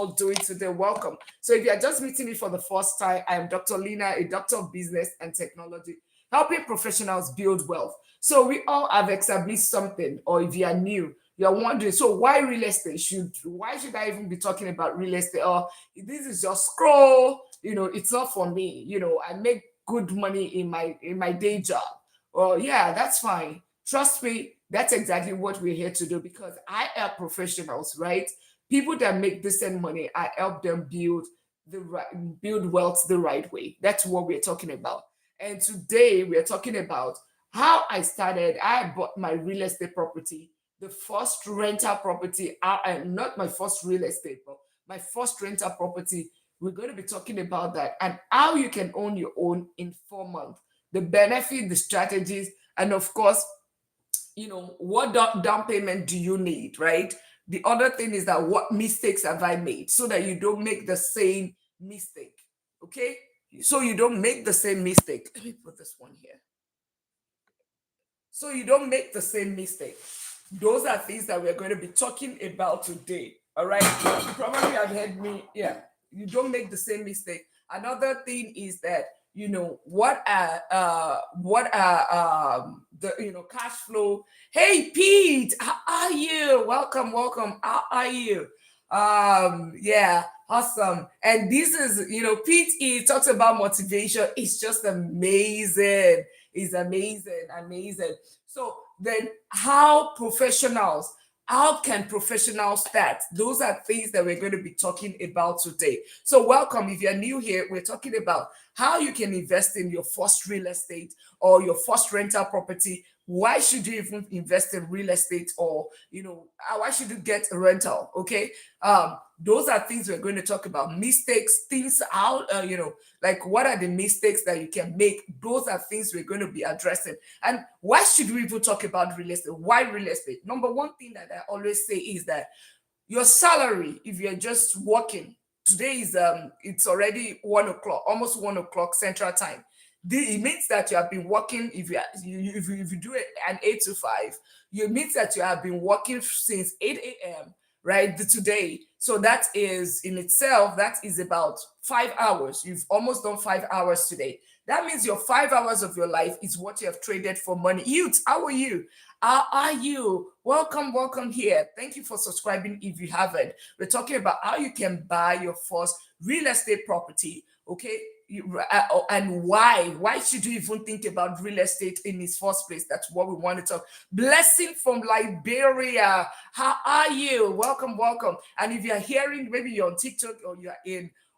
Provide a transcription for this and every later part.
all doing today? Welcome. So, if you are just meeting me for the first time, I am Dr. Lina, a doctor of business and technology, helping professionals build wealth. So, we all have established something, or if you are new, you are wondering, so why real estate? Why should I even be talking about real estate? Or this is just scroll, it's not for me. I make good money in my day job. Or yeah, that's fine. Trust me, that's exactly what we're here to do because I help professionals, right? People that make decent money, I help them build wealth the right way. That's what we're talking about. And today we're talking about how I started. I bought my real estate property, the first rental property, and not my first real estate, but my first rental property. We're going to be talking about that and how you can own your own in 4 months, the benefit, the strategies, and of course, what down payment do you need, right? The other thing is that what mistakes have I made so that you don't make the same mistake. Okay, so you don't make the same mistake. Let me put this one here. So you don't make the same mistake. Those are things that we're going to be talking about today. All right, you probably have heard me. Yeah, you don't make the same mistake. Another thing is that what are the cash flow. Hey Pete, how are you? Welcome. How are you? Yeah, awesome. And this is, Pete, he talks about motivation. It's just amazing. It's amazing. So then how can professionals start? Those are things that we're going to be talking about today. So welcome. If you're new here, we're talking about how you can invest in your first real estate or your first rental property. Why should you even invest in real estate, or why should you get a rental? Okay, those are things we're going to talk about. Mistakes, things, how like what are the mistakes that you can make? Those are things we're going to be addressing. And why should we even talk about real estate? Why real estate? Number one thing that I always say is that your salary, if you're just working, today is it's already 1 o'clock, almost 1 o'clock Central Time. It means that you have been working. If you do it an 8 to 5, it means that you have been working since 8 a.m. right today. So that is in itself, that is about 5 hours. You've almost done 5 hours today. That means your 5 hours of your life is what you have traded for money. Youth, how are you? How are you? Welcome here. Thank you for subscribing if you haven't. We're talking about how you can buy your first real estate property. Okay, and why should you even think about real estate in its first place? That's what we want to talk. Blessing from Liberia, how are you? Welcome. And if you're hearing, maybe you're on TikTok or you're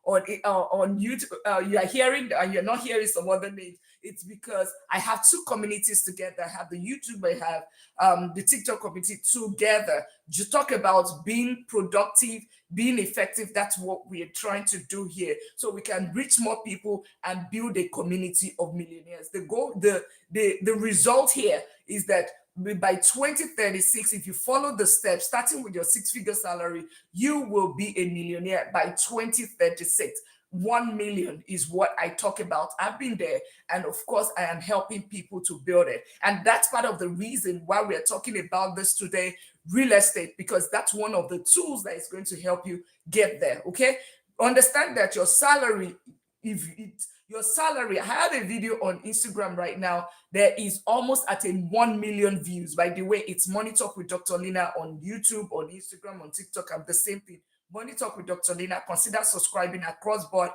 on YouTube, you are hearing and you're not hearing some other names, it's because I have two communities together. I have the YouTube, I have the TikTok community together to talk about being productive, being effective. That's what we are trying to do here, so we can reach more people and build a community of millionaires. The goal, the result here is that by 2036, if you follow the steps, starting with your six-figure salary, you will be a millionaire by 2036. 1 million is what I talk about. I've been there. And of course, I am helping people to build it. And that's part of the reason why we're talking about this today, real estate, because that's one of the tools that is going to help you get there. Okay. Understand that your salary, your salary, I have a video on Instagram right now. There is almost at a 1 million views. By the way, it's Money Talk with Dr. Lina on YouTube, on Instagram, on TikTok. I'm the same thing. Money Talk with Dr. Lina. Consider subscribing across board.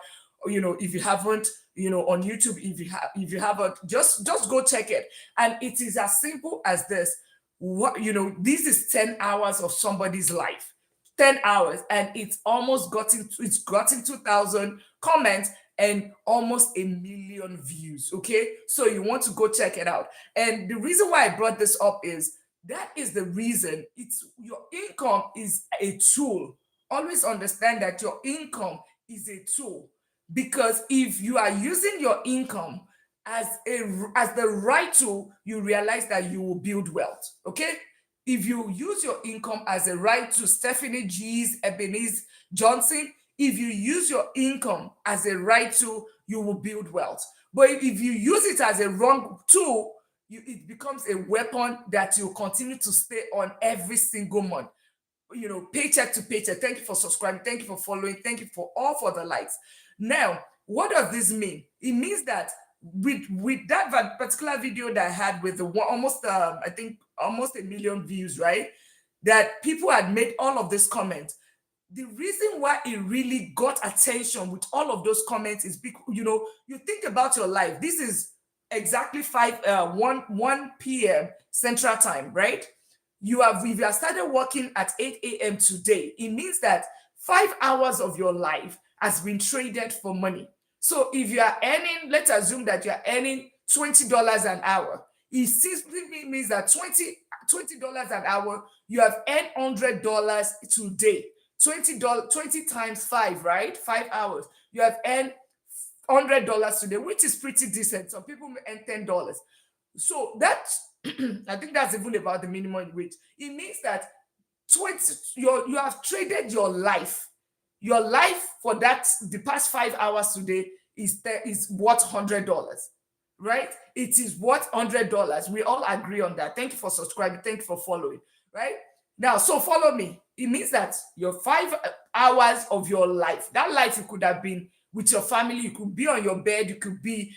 If you haven't, on YouTube, if you haven't, just go check it. And it is as simple as this. This is 10 hours of somebody's life. 10 hours, and it's gotten 2,000 comments and almost a million views. Okay, so you want to go check it out. And the reason why I brought this up is that is the reason. It's your income is a tool. Always understand that your income is a tool, because if you are using your income as the right tool, you realize that you will build wealth. Okay, if you use your income as a right tool, Stephanie G's, Ebenezer Johnson, if you use your income as a right tool, you will build wealth. But if you use it as a wrong tool, it becomes a weapon that you continue to stay on every single month. paycheck to paycheck. Thank you for subscribing. Thank you for following. Thank you for the likes. Now, what does this mean? It means that with that particular video that I had with the almost I think almost a million views, right? That people had made all of this comment. The reason why it really got attention with all of those comments is because you think about your life. This is exactly 1 p.m. Central Time, right? If you have started working at 8 a.m. today, it means that 5 hours of your life has been traded for money. So if you are earning, let's assume that you are earning $20 an hour. It simply means that $20 an hour, you have earned $100 today. $20 times 5, right? 5 hours. You have earned $100 today, which is pretty decent. Some people may earn $10. So that's I think that's even about the minimum wage. It means that you have traded your life. Your life for the past 5 hours today is worth $100, right? It is worth $100. We all agree on that. Thank you for subscribing. Thank you for following, right? Now, so follow me. It means that your 5 hours of your life, that life you could have been with your family, you could be on your bed, you could be,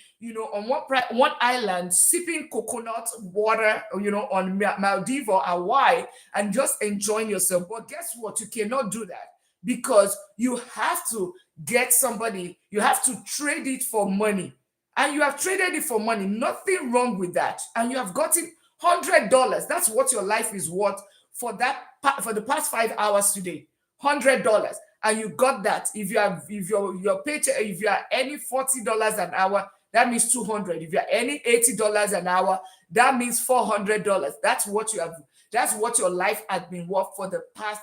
on one island sipping coconut water, on Maldives or Hawaii and just enjoying yourself. But guess what? You cannot do that because you have to get somebody, you have to trade it for money. And you have traded it for money. Nothing wrong with that. And you have gotten $100. That's what your life is worth for the past 5 hours today. $100. And you got that. If your paycheck, if you are earning $40 an hour, that means 200. If you are earning $80 an hour, that means $400. That's what your life has been worth for the past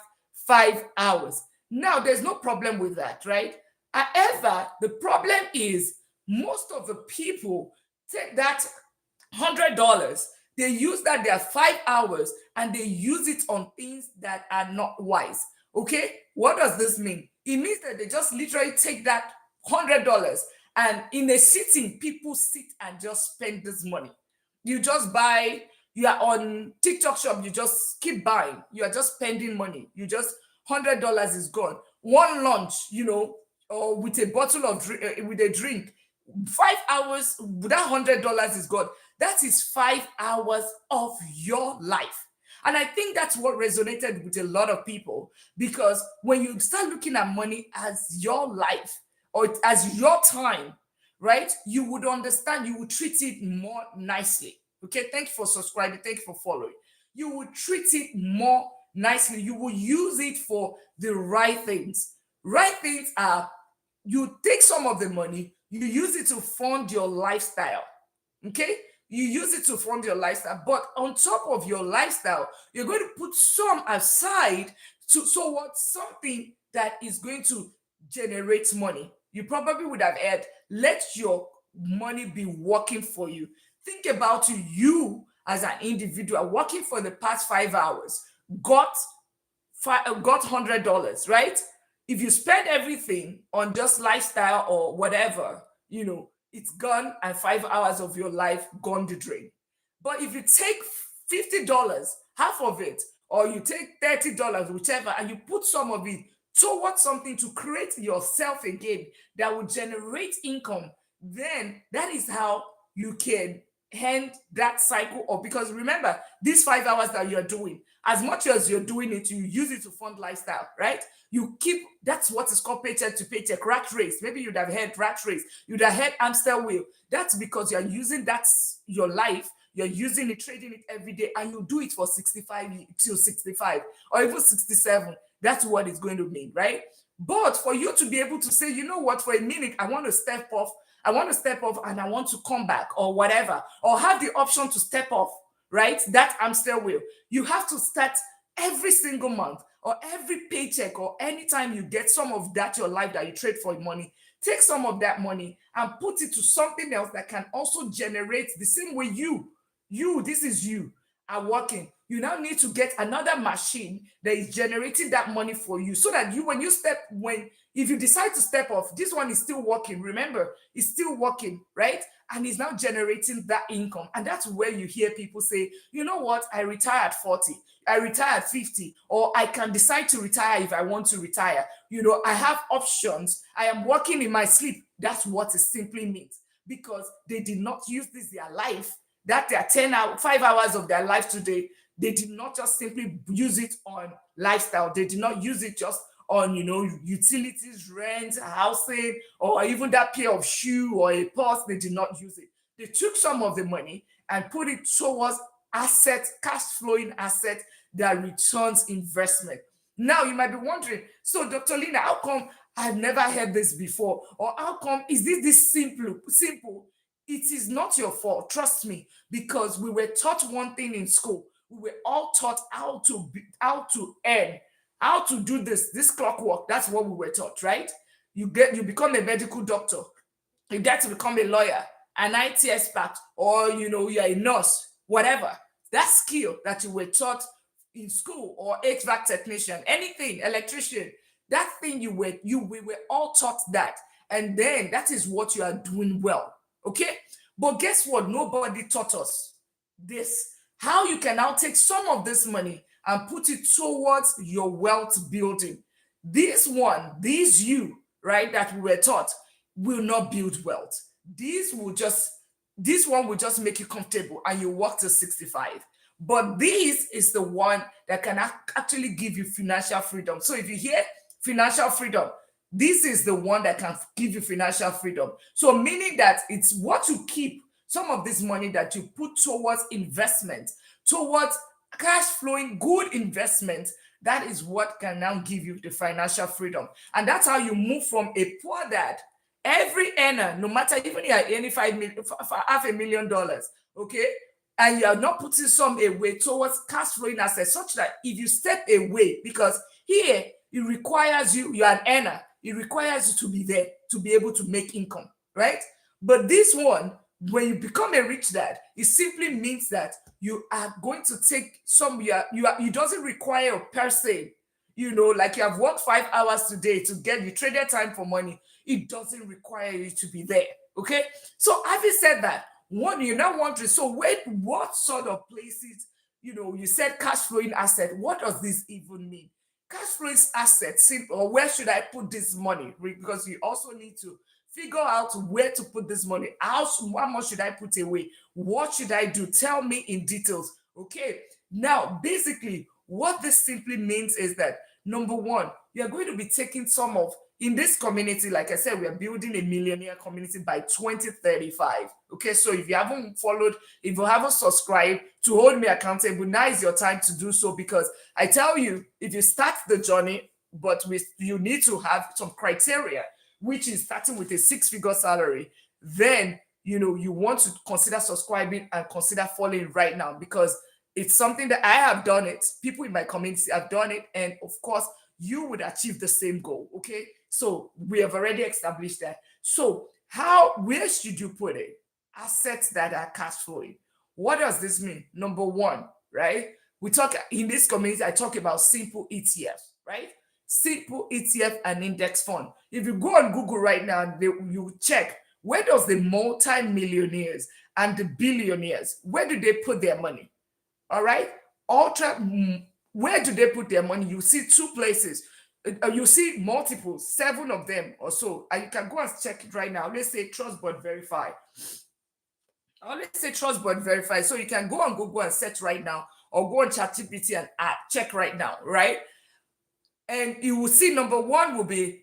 5 hours. Now, there's no problem with that, right? However, the problem is most of the people take that $100, they use their 5 hours and they use it on things that are not wise. Okay, what does this mean? It means that they just literally take that $100 and in a sitting, people sit and just spend this money. You just buy, you are on TikTok shop, you just keep buying, you are just spending money. $100 is gone. One lunch, or with a bottle of with a drink, 5 hours, that $100 is gone. That is 5 hours of your life. And I think that's what resonated with a lot of people, because when you start looking at money as your life or as your time, right, you would understand, you would treat it more nicely. Okay, thank you for subscribing, thank you for following. You would treat it more nicely. You will use it for the right things. Right things are, you take some of the money, you use it to fund your lifestyle. Okay, you use it to fund your lifestyle, but on top of your lifestyle, you're going to put some aside towards something that is going to generate money. You probably would have heard, let your money be working for you. Think about you as an individual working for the past 5 hours, got $100, right? If you spend everything on just lifestyle or whatever, it's gone, and 5 hours of your life gone the drain. But if you take $50, half of it, or you take $30, whichever, and you put some of it towards something to create yourself again that will generate income, then that is how you can end that cycle of, because remember, these 5 hours that you're doing, as much as you're doing it, you use it to fund lifestyle, right? You keep, that's what is called paycheck to paycheck, rat race. Maybe you'd have heard rat race, you'd have heard hamster wheel. That's because you're using, that's your life, you're using it, trading it every day, and you do it for 65 till 65 or even 67. That's what it's going to mean, right? But for you to be able to say, you know what, for a minute, I want to step off and I want to come back or whatever, or have the option to step off, right? That hamster wheel. You have to start every single month or every paycheck or anytime you get some of that, your life that you trade for money, take some of that money and put it to something else that can also generate the same way this is you are working. You now need to get another machine that is generating that money for you, so that when if you decide to step off, this one is still working. Remember, it's still working, right? And it's now generating that income. And that's where you hear people say, you know what, I retire at 40, I retire at 50, or I can decide to retire if I want to retire. I have options. I am working in my sleep. That's what it simply means, because they did not use this their life, that their 5 hours of their life today, they did not just simply use it on lifestyle. They did not use it just on, utilities, rent, housing, or even that pair of shoe or a purse. They did not use it. They took some of the money and put it towards cash flowing asset that returns investment. Now you might be wondering, so Dr. Lina, how come I've never heard this before? Or how come is this simple? Simple. It is not your fault, trust me, because we were taught one thing in school. We were all taught how to earn, how to do this clockwork. That's what we were taught, right? You become a medical doctor, you get to become a lawyer, an IT expert, or you're a nurse, whatever. That skill that you were taught in school, or HVAC technician, anything, electrician, that thing we were all taught that. And then that is what you are doing well. Okay? But guess what? Nobody taught us this. How you can now take some of this money and put it towards your wealth building. These you, right, that we were taught will not build wealth. This one will just make you comfortable and you work to 65. But this is the one that can actually give you financial freedom. So if you hear financial freedom, this is the one that can give you financial freedom. So meaning that it's what you keep, some of this money that you put towards investment, towards cash flowing good investment, that is what can now give you the financial freedom. And that's how you move from a poor dad, every earner, no matter even you are earning $500,000, okay, and you are not putting some away towards cash flowing assets, such that if you step away, because here it requires you are an earner, it requires you to be there to be able to make income, right? But this one, when you become a rich dad, it simply means that you are going to take some, it doesn't require per se, like you have worked 5 hours today to get you traded time for money. It doesn't require you to be there. Okay. So having said that, one, you're now wondering, so what sort of places, you said cash flowing asset. What does this even mean? Cash flowing asset, simple, or where should I put this money? Because you also need to figure out where to put this money. How much should I put away? What should I do? Tell me in details. Okay. Now, basically, what this simply means is that number one, you're going to be taking some of, in this community, like I said, we are building a millionaire community by 2035. Okay, so if you haven't followed, if you haven't subscribed to hold me accountable, now is your time to do so, because I tell you, if you start the journey, but you need to have some criteria, which is starting with a 6-figure salary, then you want to consider subscribing and consider following right now, because it's something that I have done it. People in my community have done it, and of course, you would achieve the same goal. Okay, so we have already established that. So where should you put it? Assets that are cash flowing. What does this mean? Number one, right? We talk in this community, I talk about simple ETF, right? Simple ETF and index fund. If you go on Google right now, you check, where does the multi-millionaires and the billionaires, where do they put their money? All right? Where do they put their money? You see two places. You see multiple, 7 of them or so. And you can go and check it right now. Let's say Trust But Verify. Or let's say Trust But Verify. So you can go on Google and search right now, or go on ChatGPT and check right now, right? And you will see number one will be,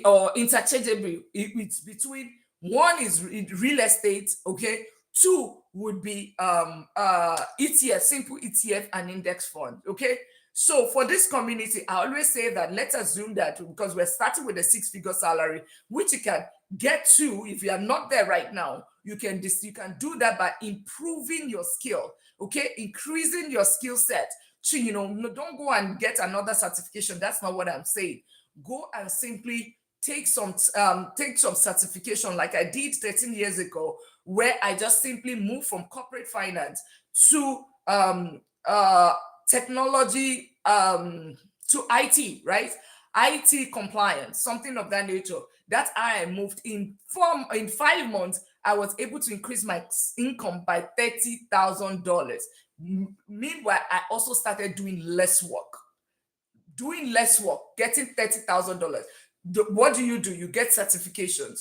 or interchangeable. It's between, one is real estate, okay? 2 would be ETF, simple ETF and index fund, okay? So for this community, I always say that let's assume that, because we're starting with a 6-figure salary, which you can get to if you are not there right now, you can do that by improving your skill, okay? Increasing your skill set. So, don't go and get another certification. That's not what I'm saying. Go and simply take some certification, like I did 13 years ago, where I just simply moved from corporate finance to uh, technology to IT, right? IT compliance, something of that nature. That I moved in 5 months. I was able to increase my income by $30,000. Meanwhile, I also started doing less work. Getting $30,000. What do? You get certification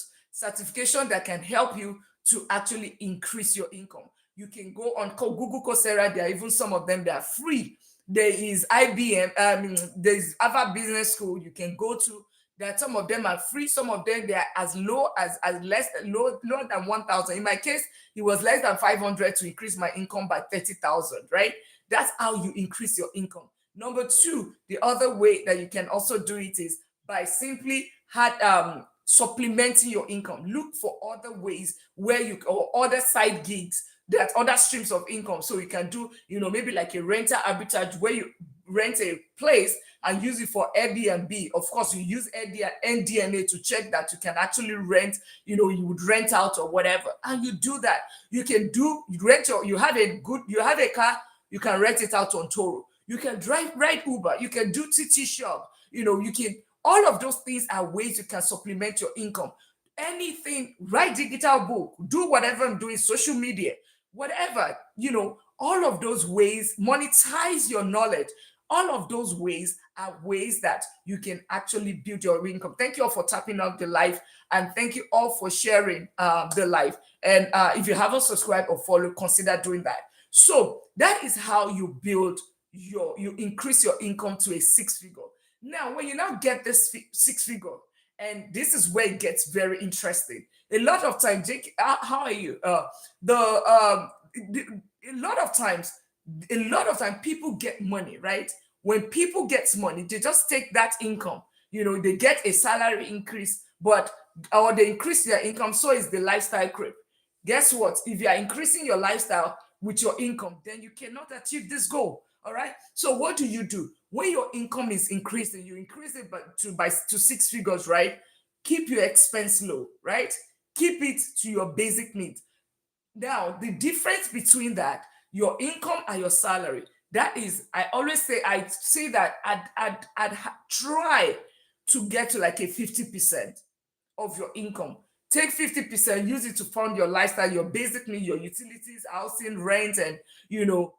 that can help you to actually increase your income. You can go on Google Coursera. There are even some of them that are free. There is IBM. There's Harvard Business School. You can go to. That some of them are free. Some of them they are as low as less lower than 1,000. In my case, it was less than 500 to increase my income by 30,000. Right? That's how you increase your income. Number two, the other way that you can also do it is by simply supplementing your income. Look for other ways where you or other side gigs, that other streams of income. So you can do, maybe like a renter arbitrage where you rent a place and use it for Airbnb. Of course, you use NDNA to check that you can actually rent, you would rent out or whatever. And you do that. You can you have a car, you can rent it out on Toro. You can ride Uber. You can do TT shop. You can, all of those things are ways you can supplement your income. Anything, write digital book, do whatever I'm doing, social media, whatever, all of those ways, monetize your knowledge. All of those ways are ways that you can actually build your income. Thank you all for tapping out the live, and thank you all for sharing the live. And if you haven't subscribed or followed, consider doing that. So that is how you build you increase your income to a six figure. Now, when you now get this six figure, and this is where it gets very interesting. A lot of times, Jake, how are you? A lot of times, people get money, right? When people get money, they just take that income. They get a salary increase, or they increase their income. So is the lifestyle creep. Guess what? If you are increasing your lifestyle with your income, then you cannot achieve this goal. All right. So what do? When your income is increasing, you increase it to six figures, right? Keep your expense low, right? Keep it to your basic needs. Now, the difference between that, your income and your salary, that is, I say that I'd try to get to like a 50% of your income. Take 50%, use it to fund your lifestyle, your basic needs, your utilities, housing, rent, and your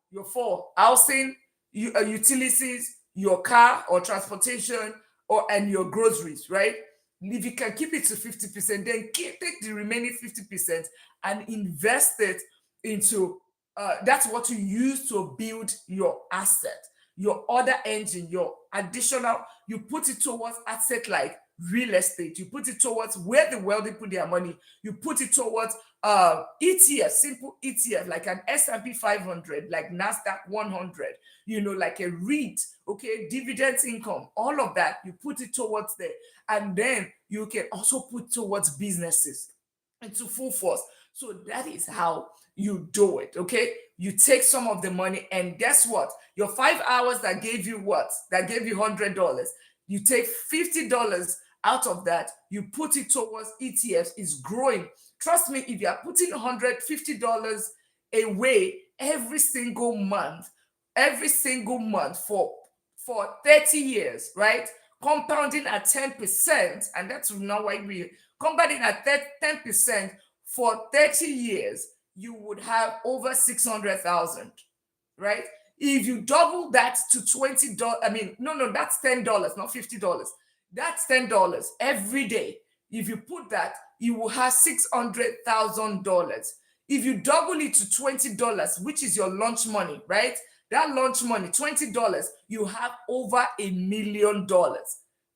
housing, utilities, your car or transportation, and your groceries, right? If you can keep it to 50%, then take the remaining 50% and invest it into that's what you use to build your asset, your other engine, your additional, you put it towards asset like real estate, you put it towards where the wealthy put their money, you put it towards ETF, simple ETF like an S&P 500, like NASDAQ 100, like a REIT, okay, dividends income, all of that, you put it towards there. And then you can also put towards businesses into full force. So that is how you do it, okay? You take some of the money, and guess what? Your 5 hours that gave you what? That gave you $100. You take $50 out of that, you put it towards ETFs, it's growing. Trust me, if you are putting $150 away every single month for 30 years, right? Compounding at 10%, and that's not why we compounding at 10% for 30 years, you would have over 600,000, right? If you double that to $20, no, that's $10, not $50. That's $10 every day. If you put that, you will have $600,000. If you double it to $20, which is your lunch money, right? That lunch money, $20, you have over $1 million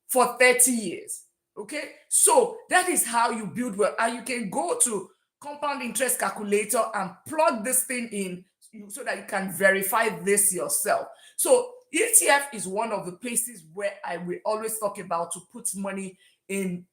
for 30 years. Okay, so that is how you build wealth. And you can go to compound interest calculator and plug this thing in so that you can verify this yourself. So ETF is one of the places where I will always talk about to put money in,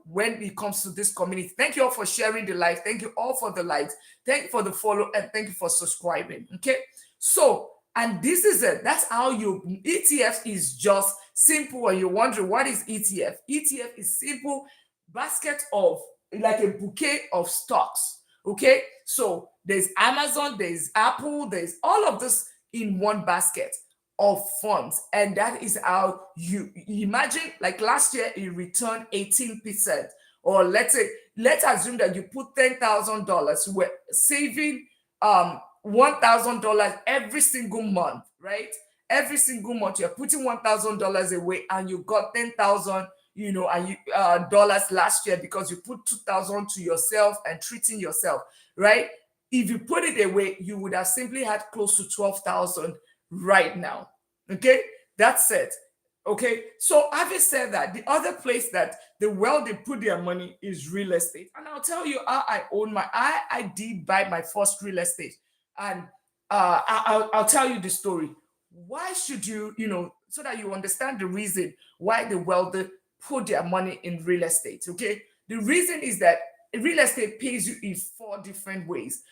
when it comes to this community. Thank you all for sharing the live. Thank you all for the likes. Thank you for the follow, and thank you for subscribing. Okay, so, and this is it. That's how ETF is just simple. And you're wondering, what is ETF? ETF is simple basket of, like a bouquet of stocks. Okay, so there's Amazon, there's Apple, there's all of this in one basket of funds. And that is how you imagine, like last year it returned 18%. Or let's assume that you put $10,000, we're saving $1,000 every single month, right? Every single month you're putting $1,000 away, and you got 10,000, and you dollars last year, because you put 2,000 to yourself and treating yourself, right? If you put it away, you would have simply had close to 12,000 right now. Okay, that's it. Okay, so having said that, the other place that the wealthy put their money is real estate. And I'll tell you how I own I did buy my first real estate. And I'll tell you the story. Why should so that you understand the reason why the wealthy put their money in real estate. Okay, the reason is that real estate pays you in four different ways.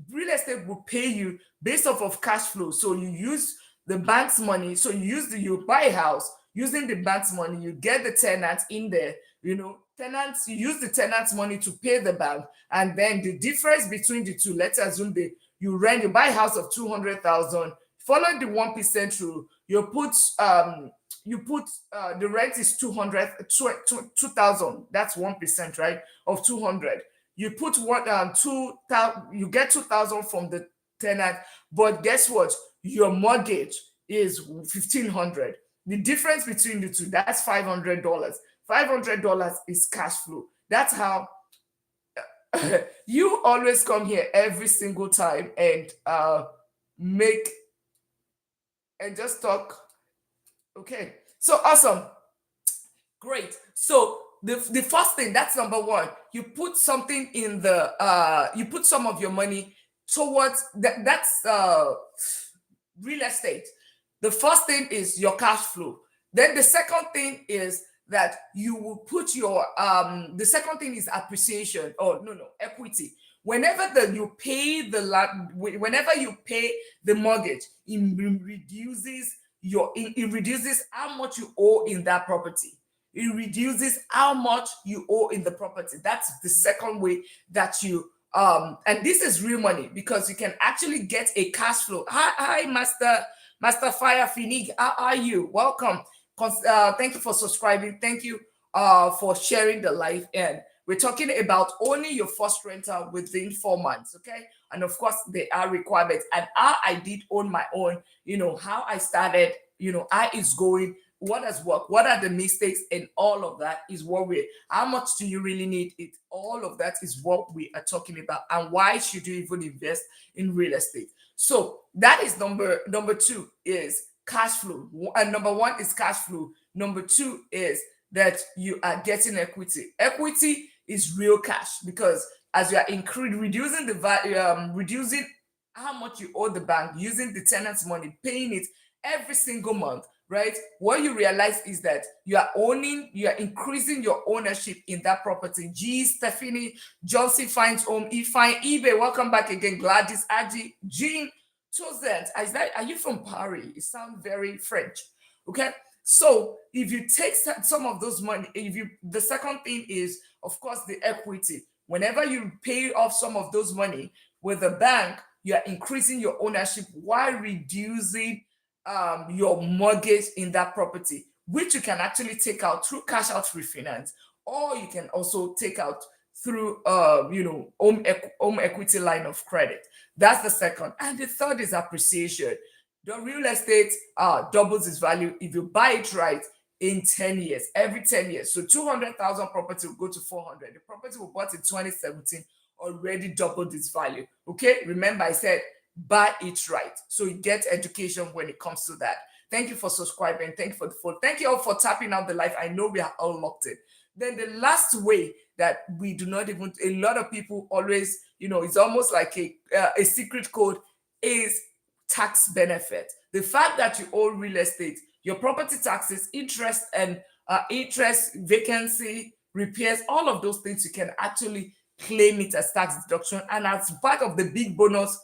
Real estate will pay you based off of cash flow. So you use the bank's money. So you buy a house using the bank's money. You get the tenants in there. Tenants. You use the tenants' money to pay the bank, and then the difference between the two. Let's assume you buy a house of 200,000. Following the 1% rule, you put the rent is 2,000. That's 1%, right? Of 200. You put what 2,000. You get 2,000 from the tenant, but guess what? Your mortgage is 1,500. The difference between the two, that's $500. $500 is cash flow. That's how you always come here every single time and make and just talk. Okay, so awesome, great. So the first thing, that's number one. You put something in you put some of your money towards that's real estate. The first thing is your cash flow. Then the second thing is that you will put your the second thing is appreciation. Oh, no, equity. Whenever you pay whenever you pay the mortgage, it reduces how much you owe in that property. It reduces how much you owe in the property. That's the second way that you and this is real money, because you can actually get a cash flow. Hi, Master Fire Finig. How are you? Welcome. Thank you for subscribing. Thank you for sharing the live. And we're talking about owning your first rental within 4 months. Okay. And of course, there are requirements. And how I did own my own, how I started, how it's going, what has worked, what are the mistakes, and all of that is how much do you really need it? All of that is what we are talking about. And why should you even invest in real estate? So that is number two is cash flow. And number one is cash flow. Number two is that you are getting equity. Equity is real cash, because as you are reducing the value, reducing how much you owe the bank, using the tenant's money, paying it every single month, right? What you realize is that you are increasing your ownership in that property. G. Stephanie Johnson finds home. Ifine eBay. Welcome back again. Gladys Adi Jean Tozent. Are you from Paris? It sounds very French. Okay. So if you take some of those money, the second thing is, of course, the equity. Whenever you pay off some of those money with the bank, you are increasing your ownership while reducing your mortgage in that property, which you can actually take out through cash out refinance, or you can also take out through home equity line of credit. That's the second. And the third is appreciation. The real estate doubles its value if you buy it right in 10 years, every 10 years. So 200,000 property will go to 400. The property we bought in 2017 already doubled its value. Okay, remember I said buy it right, so you get education when it comes to that. Thank you for subscribing. Thank you for the phone. Thank you all for tapping out the live. I know we are all locked in. Then the last way that we do not even, a lot of people always, it's almost like a secret code, is tax benefit. The fact that you own real estate, your property taxes, interest, and vacancy, repairs, all of those things, you can actually claim it as tax deduction. And as part of the big bonus,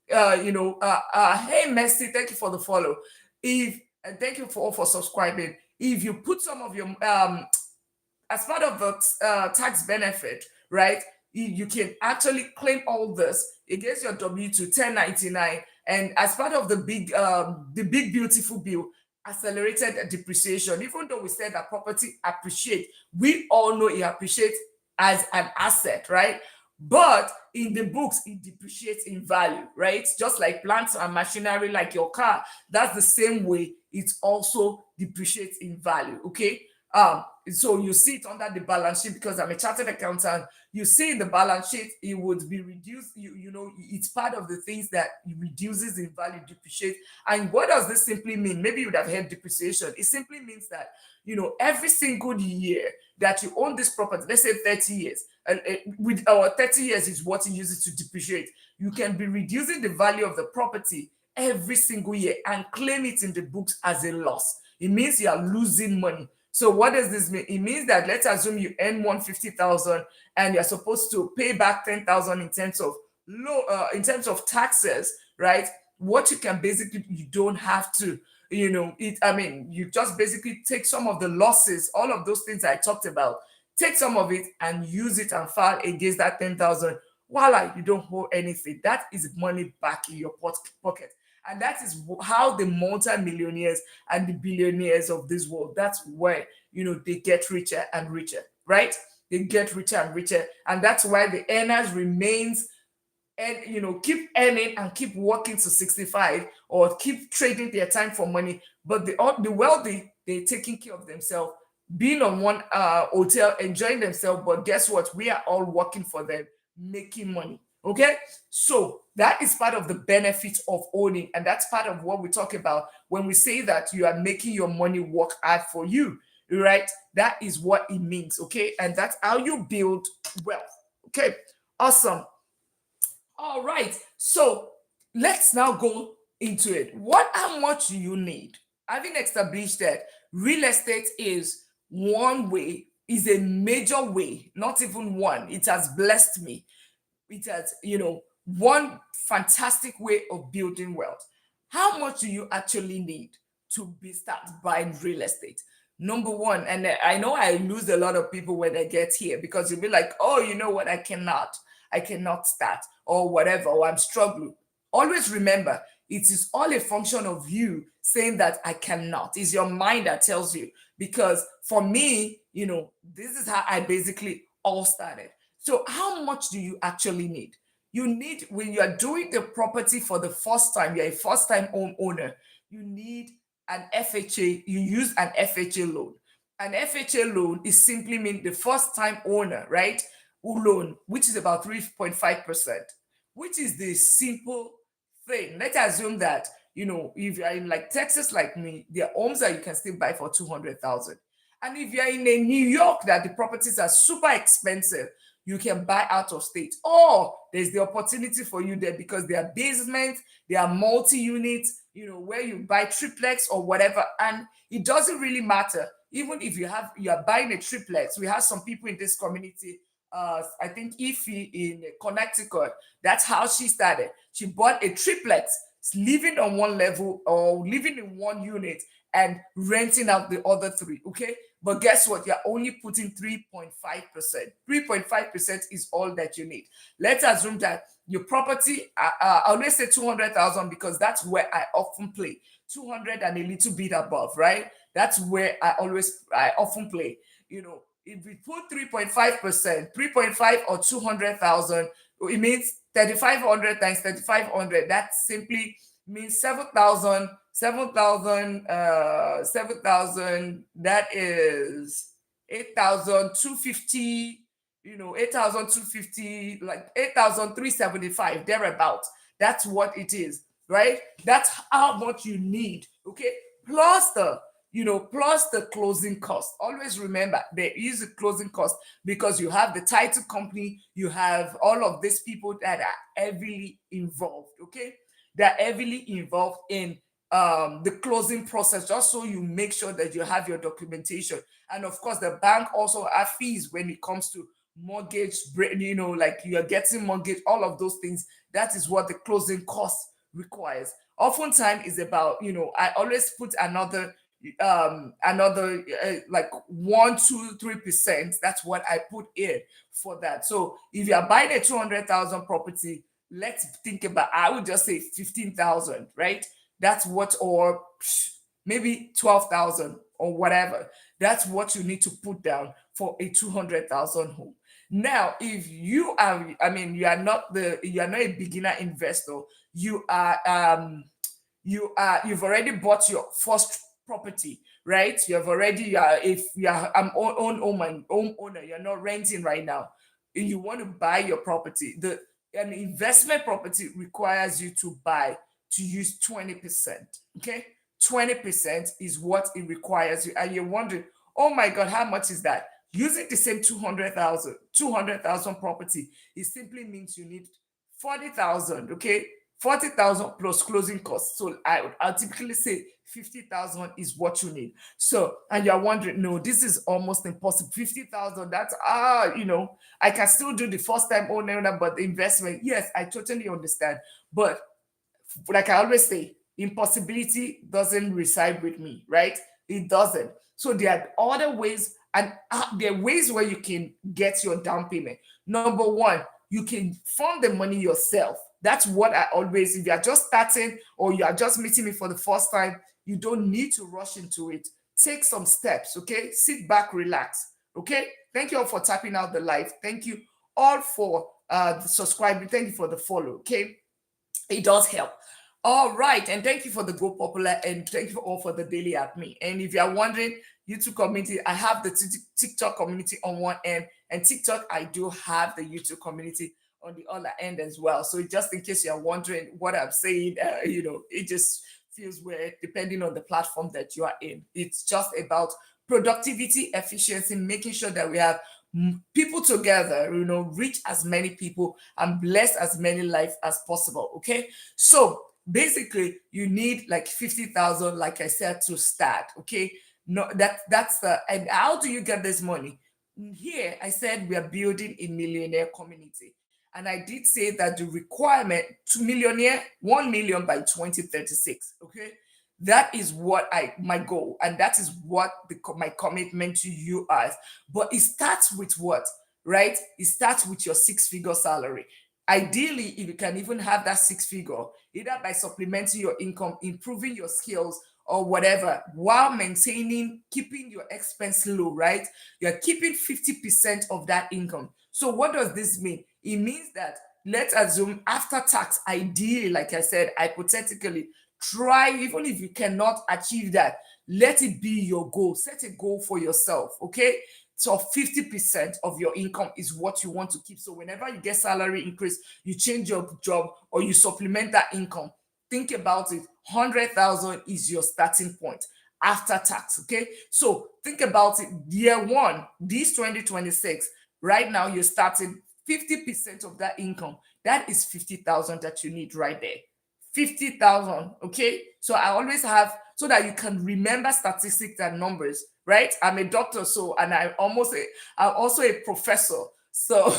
hey Messi, thank you for the follow. And thank you for subscribing. If you put some of your as part of the tax benefit, right, you can actually claim all this against your W2 1099, And as part of the big beautiful bill, accelerated depreciation. Even though we said that property appreciate, we all know it appreciates as an asset, right? But in the books, it depreciates in value, right? Just like plants and machinery, like your car, that's the same way it also depreciates in value. Okay. So you see it under the balance sheet because I'm a chartered accountant. You see in the balance sheet, it would be reduced. You know, it's part of the things that it reduces in value, depreciate. And what does this simply mean? Maybe you would have heard depreciation. It simply means that, every single year that you own this property, let's say 30 years, and with our 30 years is what it uses to depreciate. You can be reducing the value of the property every single year and claim it in the books as a loss. It means you are losing money. So what does this mean? It means that let's assume you earn 150,000 and you're supposed to pay back 10,000 in terms of taxes, right? What you can basically, you don't have to, you just basically take some of the losses, all of those things I talked about, take some of it and use it and file against that 10,000. Voila, you don't owe anything. That is money back in your pocket. And that is how the multi-millionaires and the billionaires of this world, that's where, they get richer and richer, right? They get richer and richer. And that's why the earners remains and keep earning and keep working to 65 or keep trading their time for money. But the wealthy, they're taking care of themselves, being on one hotel, enjoying themselves. But guess what? We are all working for them, making money. Okay, so that is part of the benefits of owning, and that's part of what we talk about when we say that you are making your money work hard for you, right? That is what it means. Okay, and that's how you build wealth. Okay, awesome. All right, so let's now go into it. How much do you need? Having established that real estate is one way, is a major way, not even one. It has blessed me. It has, one fantastic way of building wealth. How much do you actually need to be start buying real estate? Number one, and I know I lose a lot of people when I get here because you'll be like, oh, you know what, I cannot start or whatever, or I'm struggling. Always remember, it is all a function of you saying that I cannot. It's your mind that tells you. Because for me, this is how I basically all started. So, how much do you actually need? You need, when you are doing the property for the first time, you're a first time home owner, you need an FHA, you use an FHA loan. An FHA loan is simply mean the first time owner, right? Who loan, which is about 3.5%, which is the simple thing. Let's assume that, if you're in like Texas, like me, there are homes that you can still buy for 200,000. And if you're in a New York that the properties are super expensive, you can buy out of state. Or there's the opportunity for you there because there are basements, there are multi-units, where you buy triplex or whatever. And it doesn't really matter. Even if you are buying a triplex, we have some people in this community. I think Ify in Connecticut, that's how she started. She bought a triplex, living on one level or living in one unit and renting out the other three. Okay. But guess what? You're only putting 3.5%. 3.5% is all that you need. Let's assume that your property, I always say 200,000 because that's where I often play. 200 and a little bit above, right? That's where I often play. If we put 3.5%, 3.5 or 200,000, it means 3,500 times 3,500. That simply means 7,000, 7,000, that is 8,250, 8,250, like 8,375, thereabout. That's what it is, right? That's how much you need, okay? Plus the closing cost. Always remember there is a closing cost because you have the title company, you have all of these people that are heavily involved, okay? They're heavily involved in the closing process, just so you make sure that you have your documentation. And of course, the bank also have fees when it comes to mortgage, like you're getting mortgage, all of those things. That is what the closing cost requires. Oftentimes is about, I always put another like 1, 2, 3%. That's what I put in for that. So if you are buying a 200,000 property, let's think about, I would just say 15,000, right? That's what, or maybe 12,000 or whatever. That's what you need to put down for a 200,000 home. Now, if you are, I mean, you are not a beginner investor. You are, you've already bought your first property, right? You are, if you are own owner, you're not renting right now, and you want to buy your property. The An investment property requires you to buy, to use 20%. Okay, 20% is what it requires you, and you're wondering, oh my god, how much is that? Using the same 200,000 property, it simply means you need 40,000. Okay, 40,000 plus closing costs. So I'll typically say 50,000 is what you need. So, and you're wondering, no, this is almost impossible. 50,000, that's, I can still do the first time owner, but the investment, yes, I totally understand. But like I always say, impossibility doesn't reside with me, right? It doesn't. So there are other ways, and there are ways where you can get your down payment. Number one, you can fund the money yourself. That's what I always, if you are just starting or you are just meeting me for the first time, you don't need to rush into it. Take some steps, okay? Sit back, relax, okay? Thank you all for tapping out the live. Thank you all for the subscribing. Thank you for the follow, okay? It does help. All right, and thank you for the Go Popular, and thank you all for the daily at me. And if you are wondering, YouTube community, I have the TikTok community on one end, and TikTok, I do have the YouTube community on the other end as well. So just in case you are wondering what I'm saying, it just feels weird depending on the platform that you are in. It's just about productivity, efficiency, making sure that we have people together, reach as many people and bless as many lives as possible. Okay, so basically you need like 50,000, like I said, to start. Okay, no, that's the, and how do you get this money? Here I said we are building a millionaire community, and I did say that the requirement to millionaire 1 million by 2036. Okay, that is what I my goal, and that is what my commitment to you is. But it starts with what, right? It starts with your six-figure salary. Ideally, if you can even have that six figure, either by supplementing your income, improving your skills, or whatever, while maintaining, keeping your expense low, right? You're keeping 50% of that income. So what does this mean? It means that, let's assume after tax, ideally, like I said, hypothetically, try, even if you cannot achieve that, let it be your goal. Set a goal for yourself, okay? So 50% of your income is what you want to keep. So whenever you get salary increase, you change your job or you supplement that income, think about it. 100,000 is your starting point after tax, okay? So think about it. Year one, this 2026, right now you're starting 50% of that income. That is 50,000 that you need right there. 50,000, okay? So I always have, so that you can remember statistics and numbers, right? I'm a doctor, so, and I'm also a professor. So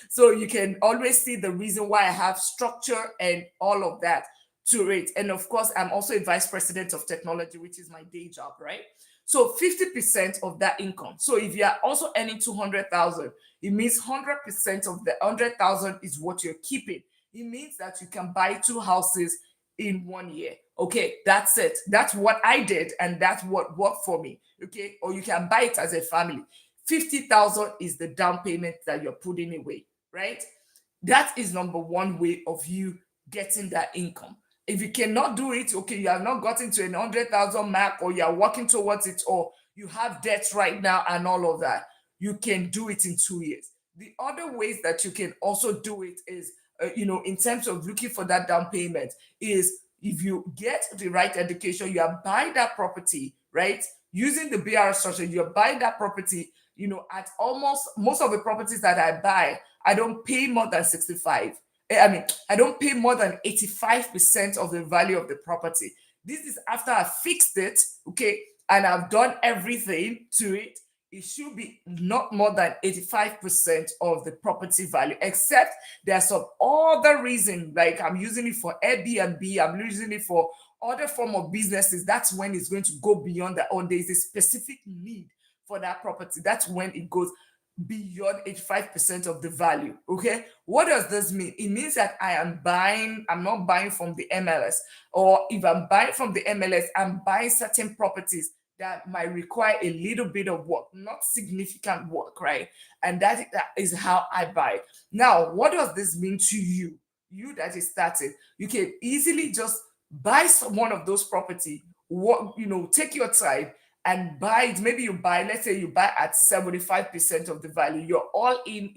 so you can always see the reason why I have structure and all of that to it. And of course, I'm also a vice president of technology, which is my day job, right? So 50% of that income. So if you are also earning 200,000, it means 100% of the 100,000 is what you're keeping. It means that you can buy two houses in 1 year. Okay, that's it. That's what I did, and that's what worked for me. Okay, or you can buy it as a family. 50,000 is the down payment that you're putting away, right? That is number one way of you getting that income. If you cannot do it, okay, you have not gotten to a 100,000 mark, or you are working towards it, or you have debts right now and all of that, you can do it in 2 years. The other ways that you can also do it is, in terms of looking for that down payment, is if you get the right education, you are buying that property, right? Using the BR structure, you're buying that property, at almost most of the properties that I buy, I don't pay more than 65. I mean, I don't pay more than 85% of the value of the property. This is after I fixed it, okay, and I've done everything to it. It should be not more than 85% of the property value, except there's some other reason, like I'm using it for Airbnb, I'm using it for other form of businesses. That's when it's going to go beyond that, or there's a specific need for that property. That's when it goes. beyond 85% of the value. Okay, what does this mean? It means that I'm not buying from the MLS, or if I'm buying from the MLS, I'm buying certain properties that might require a little bit of work, not significant work, right? And that is how I buy. Now, what does this mean to you? You that is starting, you can easily just buy one of those property. What, take your time and buy it. Maybe you buy, let's say you buy at 75% of the value. Your all in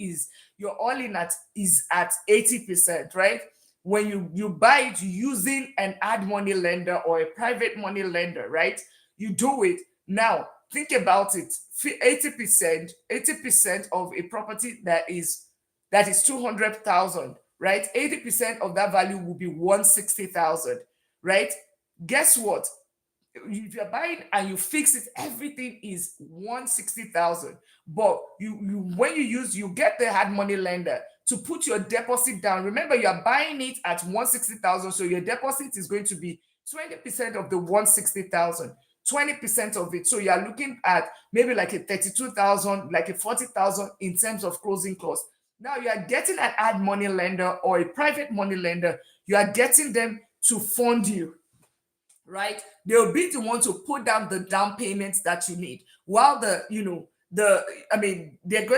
at is at 80%, right? When you buy it using an ad money lender or a private money lender, right? You do it. Now think about it. 80% of a property that is 200,000, right? 80% of that value will be 160,000, right? Guess what? If you're buying and you fix it, everything is 160,000. But you get the hard money lender to put your deposit down. Remember, you're buying it at 160,000, so your deposit is going to be 20% of the 160,000. 20% of it. So you're looking at maybe like a 32,000, like a 40,000 in terms of closing costs. Now you are getting an ad money lender or a private money lender. You are getting them to fund you, right? They'll be the one to put down the down payments that you need. While they're going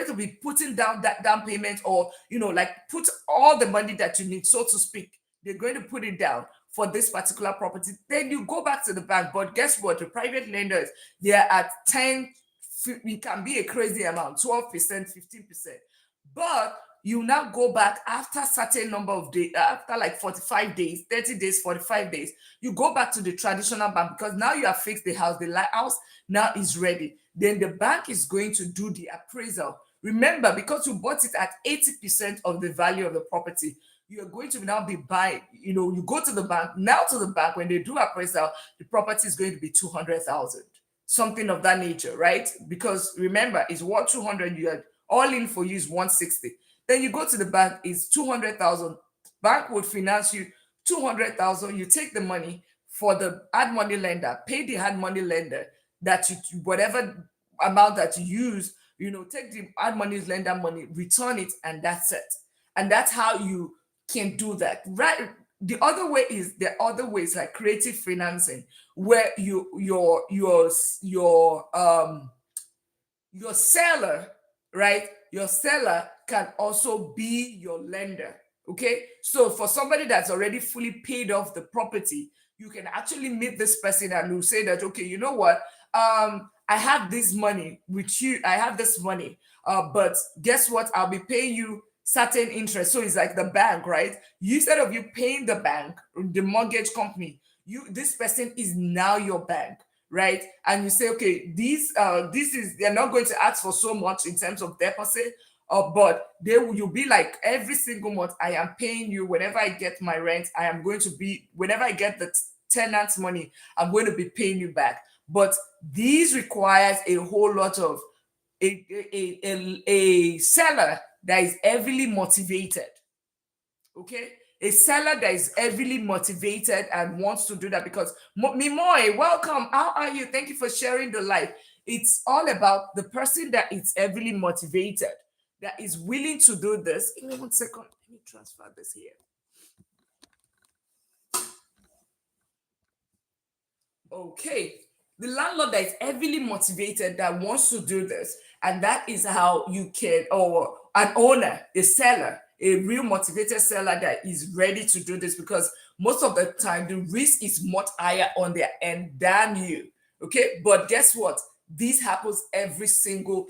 to be putting down that down payment, or like put all the money that you need, so to speak. They're going to put it down for this particular property. Then you go back to the bank. But guess what? The private lenders, they're at 10, it can be a crazy amount, 12%, 15%. But you now go back after certain number of days, after like 45 days, 30 days, 45 days, you go back to the traditional bank, because now you have fixed the house. The house now is ready. Then the bank is going to do the appraisal. Remember, because you bought it at 80% of the value of the property, you're going to now be buying, you go to the bank. Now to the bank, when they do appraisal, the property is going to be 200,000, something of that nature, right? Because remember, it's worth 200, you are all in for you is 160. Then you go to the bank, it's 200,000. Bank would finance you 200,000. You take the money for the ad money lender, pay the ad money lender that whatever amount that you use, take the ad money lender money, return it, and that's it. And that's how you can do that, right? There are other ways like creative financing, where your seller, right? Your seller can also be your lender. Okay. So for somebody that's already fully paid off the property, you can actually meet this person and will say that, okay, you know what? I have this money with you. I have this money. But guess what? I'll be paying you certain interest. So it's like the bank, right? Instead of you paying the bank, the mortgage company, this person is now your bank, right? And you say, okay, they're not going to ask for so much in terms of deposit, but you'll be like, every single month I am paying you. Whenever I get my rent, whenever I get the tenant's money, I'm going to be paying you back. But these requires a whole lot of a seller that is heavily motivated. Okay, a seller that is heavily motivated and wants to do that. Because Mimoy, welcome. How are you? Thank you for sharing the life. It's all about the person that is heavily motivated, that is willing to do this. Give me 1 second. Let me transfer this here. Okay. The landlord that is heavily motivated, that wants to do this, and that is how you can, or an owner, a seller, a real motivated seller that is ready to do this, because most of the time the risk is much higher on their end than you. Okay, but guess what? This happens every single,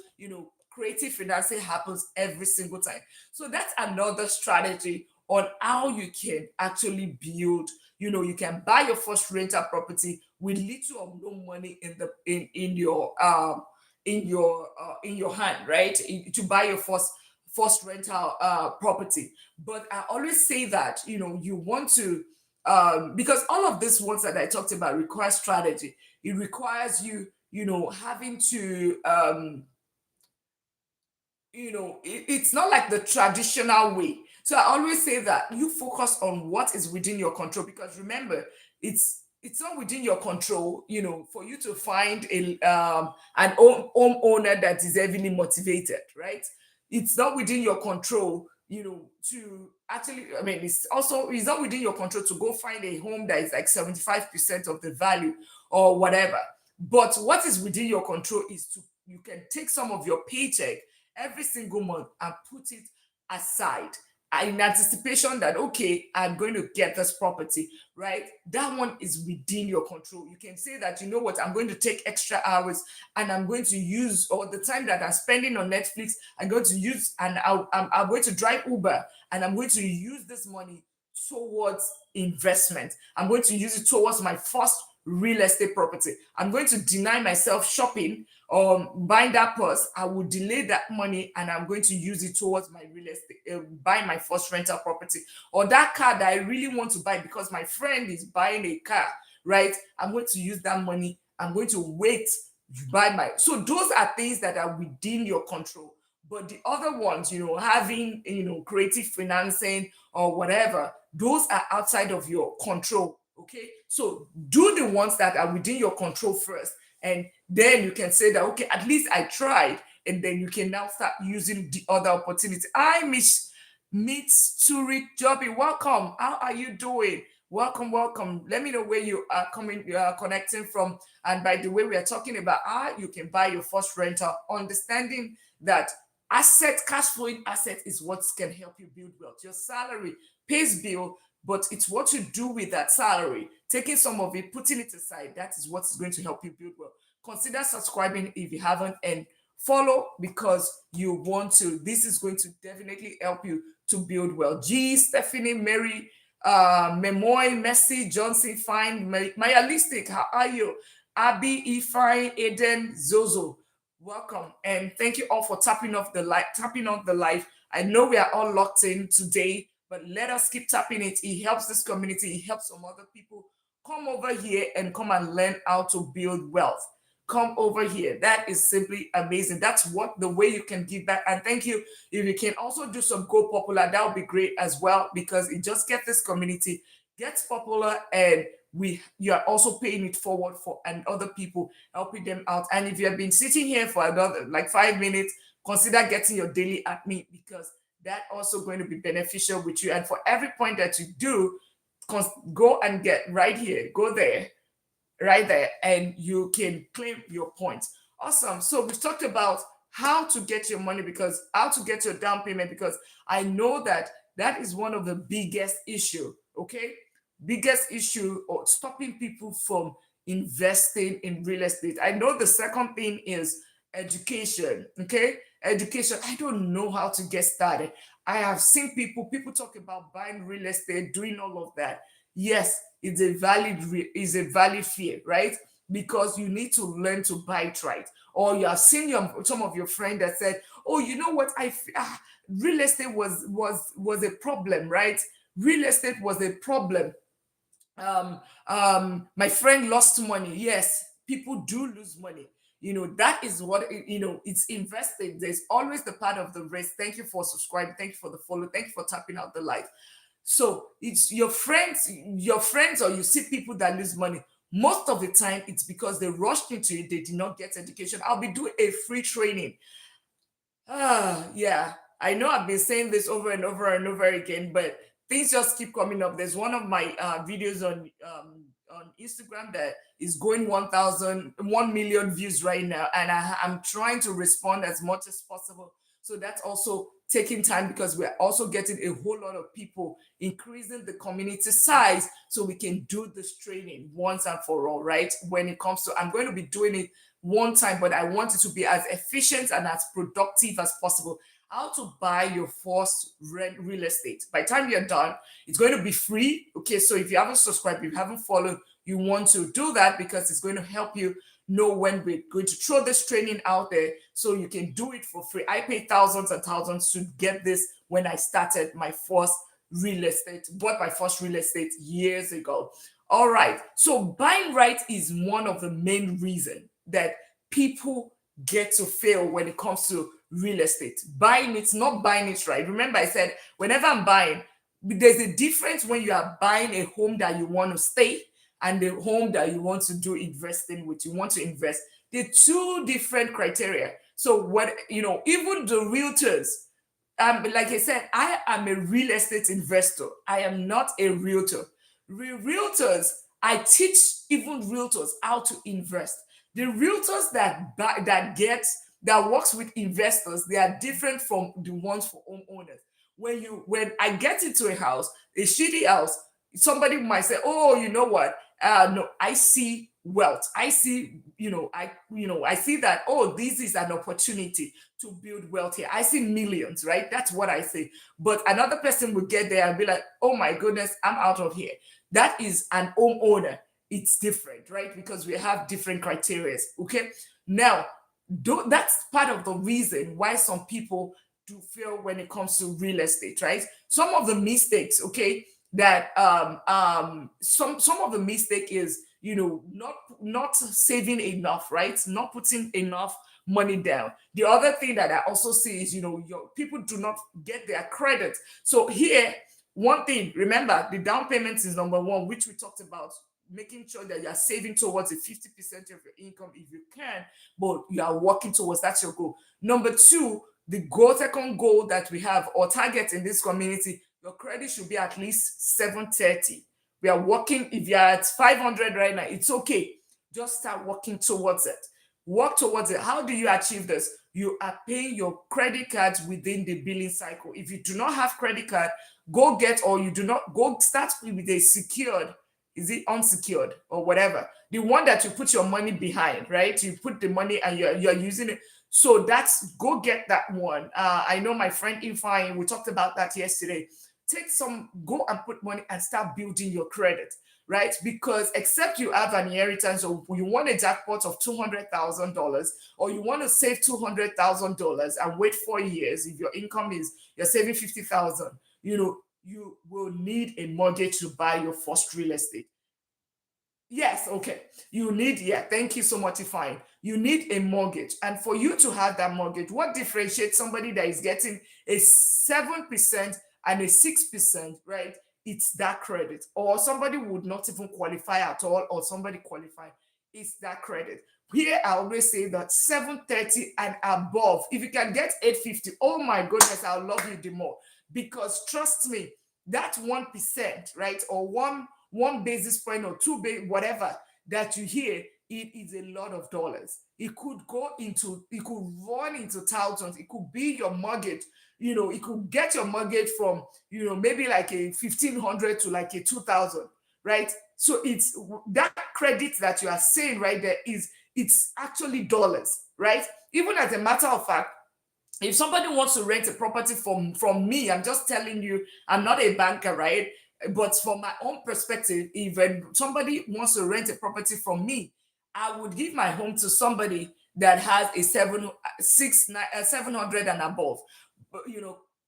creative financing happens every single time. So that's another strategy on how you can actually build. You can buy your first rental property with little or no money in your hand, right? To buy your first rental property. But I always say that you want to, because all of these ones that I talked about require strategy. It requires having to it's not like the traditional way. So I always say that you focus on what is within your control, because remember, it's it's not within your control, for you to find an homeowner that is heavily motivated, right? It's not within your control, to actually, I mean, it's not within your control to go find a home that is like 75% of the value or whatever. But what is within your control is to you can take some of your paycheck every single month and put it aside in anticipation that, okay, I'm going to get this property, right? That one is within your control. You can say that, you know what, I'm going to take extra hours and I'm going to use, or the time that I'm spending on Netflix, I'm going to use, and I'm going to drive Uber, and I'm going to use this money towards investment. I'm going to use it towards my first real estate property. I'm going to deny myself shopping or buying that purse. I will delay that money and I'm going to use it towards my real estate, buy my first rental property, or that car that I really want to buy because my friend is buying a car, right? I'm going to use that money. I'm going to wait to buy my. So those are things that are within your control. But the other ones, having, creative financing or whatever, those are outside of your control. Okay. So do the ones that are within your control first. And then you can say that, okay, at least I tried. And then you can now start using the other opportunity. I meet Turi Joby. Welcome. How are you doing? Welcome, welcome. Let me know where you are connecting from. And by the way, we are talking about how you can buy your first rental, understanding that cash flowing asset is what can help you build wealth. Your salary pays bill, but it's what you do with that salary, taking some of it, putting it aside. That is what is going to help you build wealth. Consider subscribing if you haven't, and follow because you want to. This is going to definitely help you to build wealth. G, Stephanie, Mary, Memoy, Messi, Johnson, Fine, Mayalistic, how are you? Abby, Ifine, Eden, Zozo. Welcome and thank you all for tapping off the live. I know we are all locked in today, but let us keep tapping it. It helps this community, it helps some other people. Come over here and come and learn how to build wealth. Come over here. That is simply amazing. That's what the way you can give back. And thank you. If you can also do some Go Popular, that would be great as well, because it just gets this community gets popular, and you are also paying it forward for and other people, helping them out. And if you have been sitting here for another like 5 minutes, consider getting your daily at me, because that also going to be beneficial with you. And for every point that you do, go and get right here, go there, right there, and you can claim your points. Awesome. So we've talked about how to get your money, because how to get your down payment, because I know that that is one of the biggest issue. Okay, biggest issue or stopping people from investing in real estate. I know the second thing is education. Okay, education. I don't know how to get started. I have seen people talk about buying real estate, doing all of that. Yes, is a valid fear, right? Because you need to learn to buy it right. Or you have seen some of your friends that said, "Oh, you know what? Real estate was a problem, right? Real estate was a problem. My friend lost money. Yes, people do lose money. That is what it's investing. There's always the part of the risk. Thank you for subscribing. Thank you for the follow. Thank you for tapping out the live. So it's your friends, or you see people that lose money. Most of the time, it's because they rushed into it. They did not get education. I'll be doing a free training. Yeah. I know I've been saying this over and over and over again, but things just keep coming up. There's one of my videos on Instagram that is going 1 million views right now, and I'm trying to respond as much as possible. So that's also taking time, because we're also getting a whole lot of people, increasing the community size so we can do this training once and for all, right? When it comes to, I'm going to be doing it one time, but I want it to be as efficient and as productive as possible. How to buy your first real estate. By the time you're done, it's going to be free. Okay, so if you haven't subscribed, if you haven't followed, you want to do that, because it's going to help you know when we're going to throw this training out there, so you can do it for free. I paid thousands and thousands to get this when I started my first bought my first real estate years ago. All right, so buying right is one of the main reasons that people get to fail when it comes to real estate. Buying it, not buying it right. Remember, I said whenever I'm buying, there's a difference when you are buying a home that you want to stay, and the home that you want to do investing with, you want to invest. The two different criteria. So what, even the realtors, like I said, I am a real estate investor. I am not a realtor. Realtors, I teach even realtors how to invest. The realtors that works with investors, they are different from the ones for homeowners. When I get into a house, a shitty house, somebody might say, "Oh, you know what? No, I see wealth. I see, I see that. Oh, this is an opportunity to build wealth here. I see millions, right? That's what I see." But another person would get there and be like, "Oh my goodness, I'm out of here." That is an homeowner. It's different, right? Because we have different criteria. Okay. Now, that's part of the reason why some people do fail when it comes to real estate, right? Some of the mistakes, okay, that some of the mistake is, not saving enough, right? Not putting enough money down. The other thing that I also see is, your people do not get their credit. So here, one thing, remember, the down payment is number one, which we talked about, making sure that you're saving towards a 50% of your income if you can, but you are working towards, that's your goal. Number two, second goal that we have or target in this community, your credit should be at least 730. We are working, if you're at 500 right now, it's okay. Just start working towards it. Work towards it. How do you achieve this? You are paying your credit cards within the billing cycle. If you do not have credit card, go get, or you do not, go start with a secured, is it unsecured or whatever, the one that you put your money behind, right? You put the money and you're using it. So that's, go get that one. I know my friend Ifine, we talked about that yesterday. Go and put money and start building your credit, right? Because except you have an inheritance, or you want a jackpot of $200,000, or you want to save $200,000 and wait 4 years, if your income is, you're saving 50,000, you will need a mortgage to buy your first real estate. Yes, okay. Yeah, thank you so much, Ifine. You need a mortgage. And for you to have that mortgage, what differentiates somebody that is getting a 7% and a 6%, right? It's that credit. Or somebody would not even qualify at all, or somebody qualify. It's that credit. Here, I always say that 730 and above. If you can get 850, oh my goodness, I'll love you the more. Because trust me, that 1%, right? Or one basis point or whatever that you hear, it is a lot of dollars. It could run into thousands. It could be your mortgage. It could get your mortgage from, maybe like a 1,500 to like a 2,000, right? So it's that credit that you are saying right there it's actually dollars, right? Even as a matter of fact, if somebody wants to rent a property from me, I'm just telling you, I'm not a banker, right? But from my own perspective, if somebody wants to rent a property from me, I would give my home to somebody that has a 700 and above, but,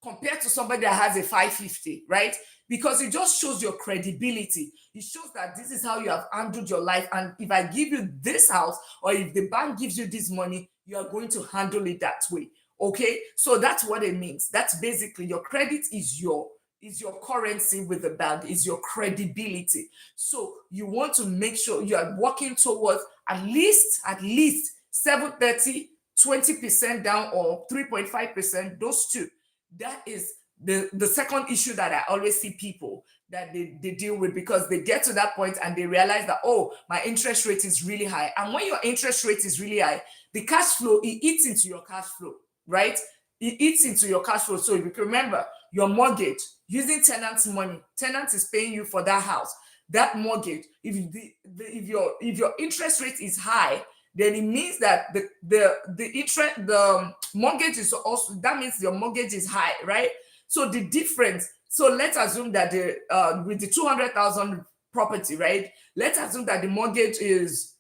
compared to somebody that has a 550, right? Because it just shows your credibility. It shows that this is how you have handled your life. And if I give you this house, or if the bank gives you this money, you are going to handle it that way. Okay, so that's what it means. That's basically, your credit is your currency with the bank, is your credibility. So you want to make sure you are working towards at least 730, 20% down, or 3.5%, those two. That is the second issue that I always see people that they deal with, because they get to that point and they realize that, oh, my interest rate is really high. And when your interest rate is really high, the cash flow, it eats into your cash flow, right? It eats into your cash flow. So if you can remember, your mortgage, using tenant's money, tenant is paying you for that house, that mortgage. If your interest rate is high, then it means that the mortgage is also, that means your mortgage is high, right? So the difference, so let's assume that with the 200,000 property, right? Let's assume that the mortgage is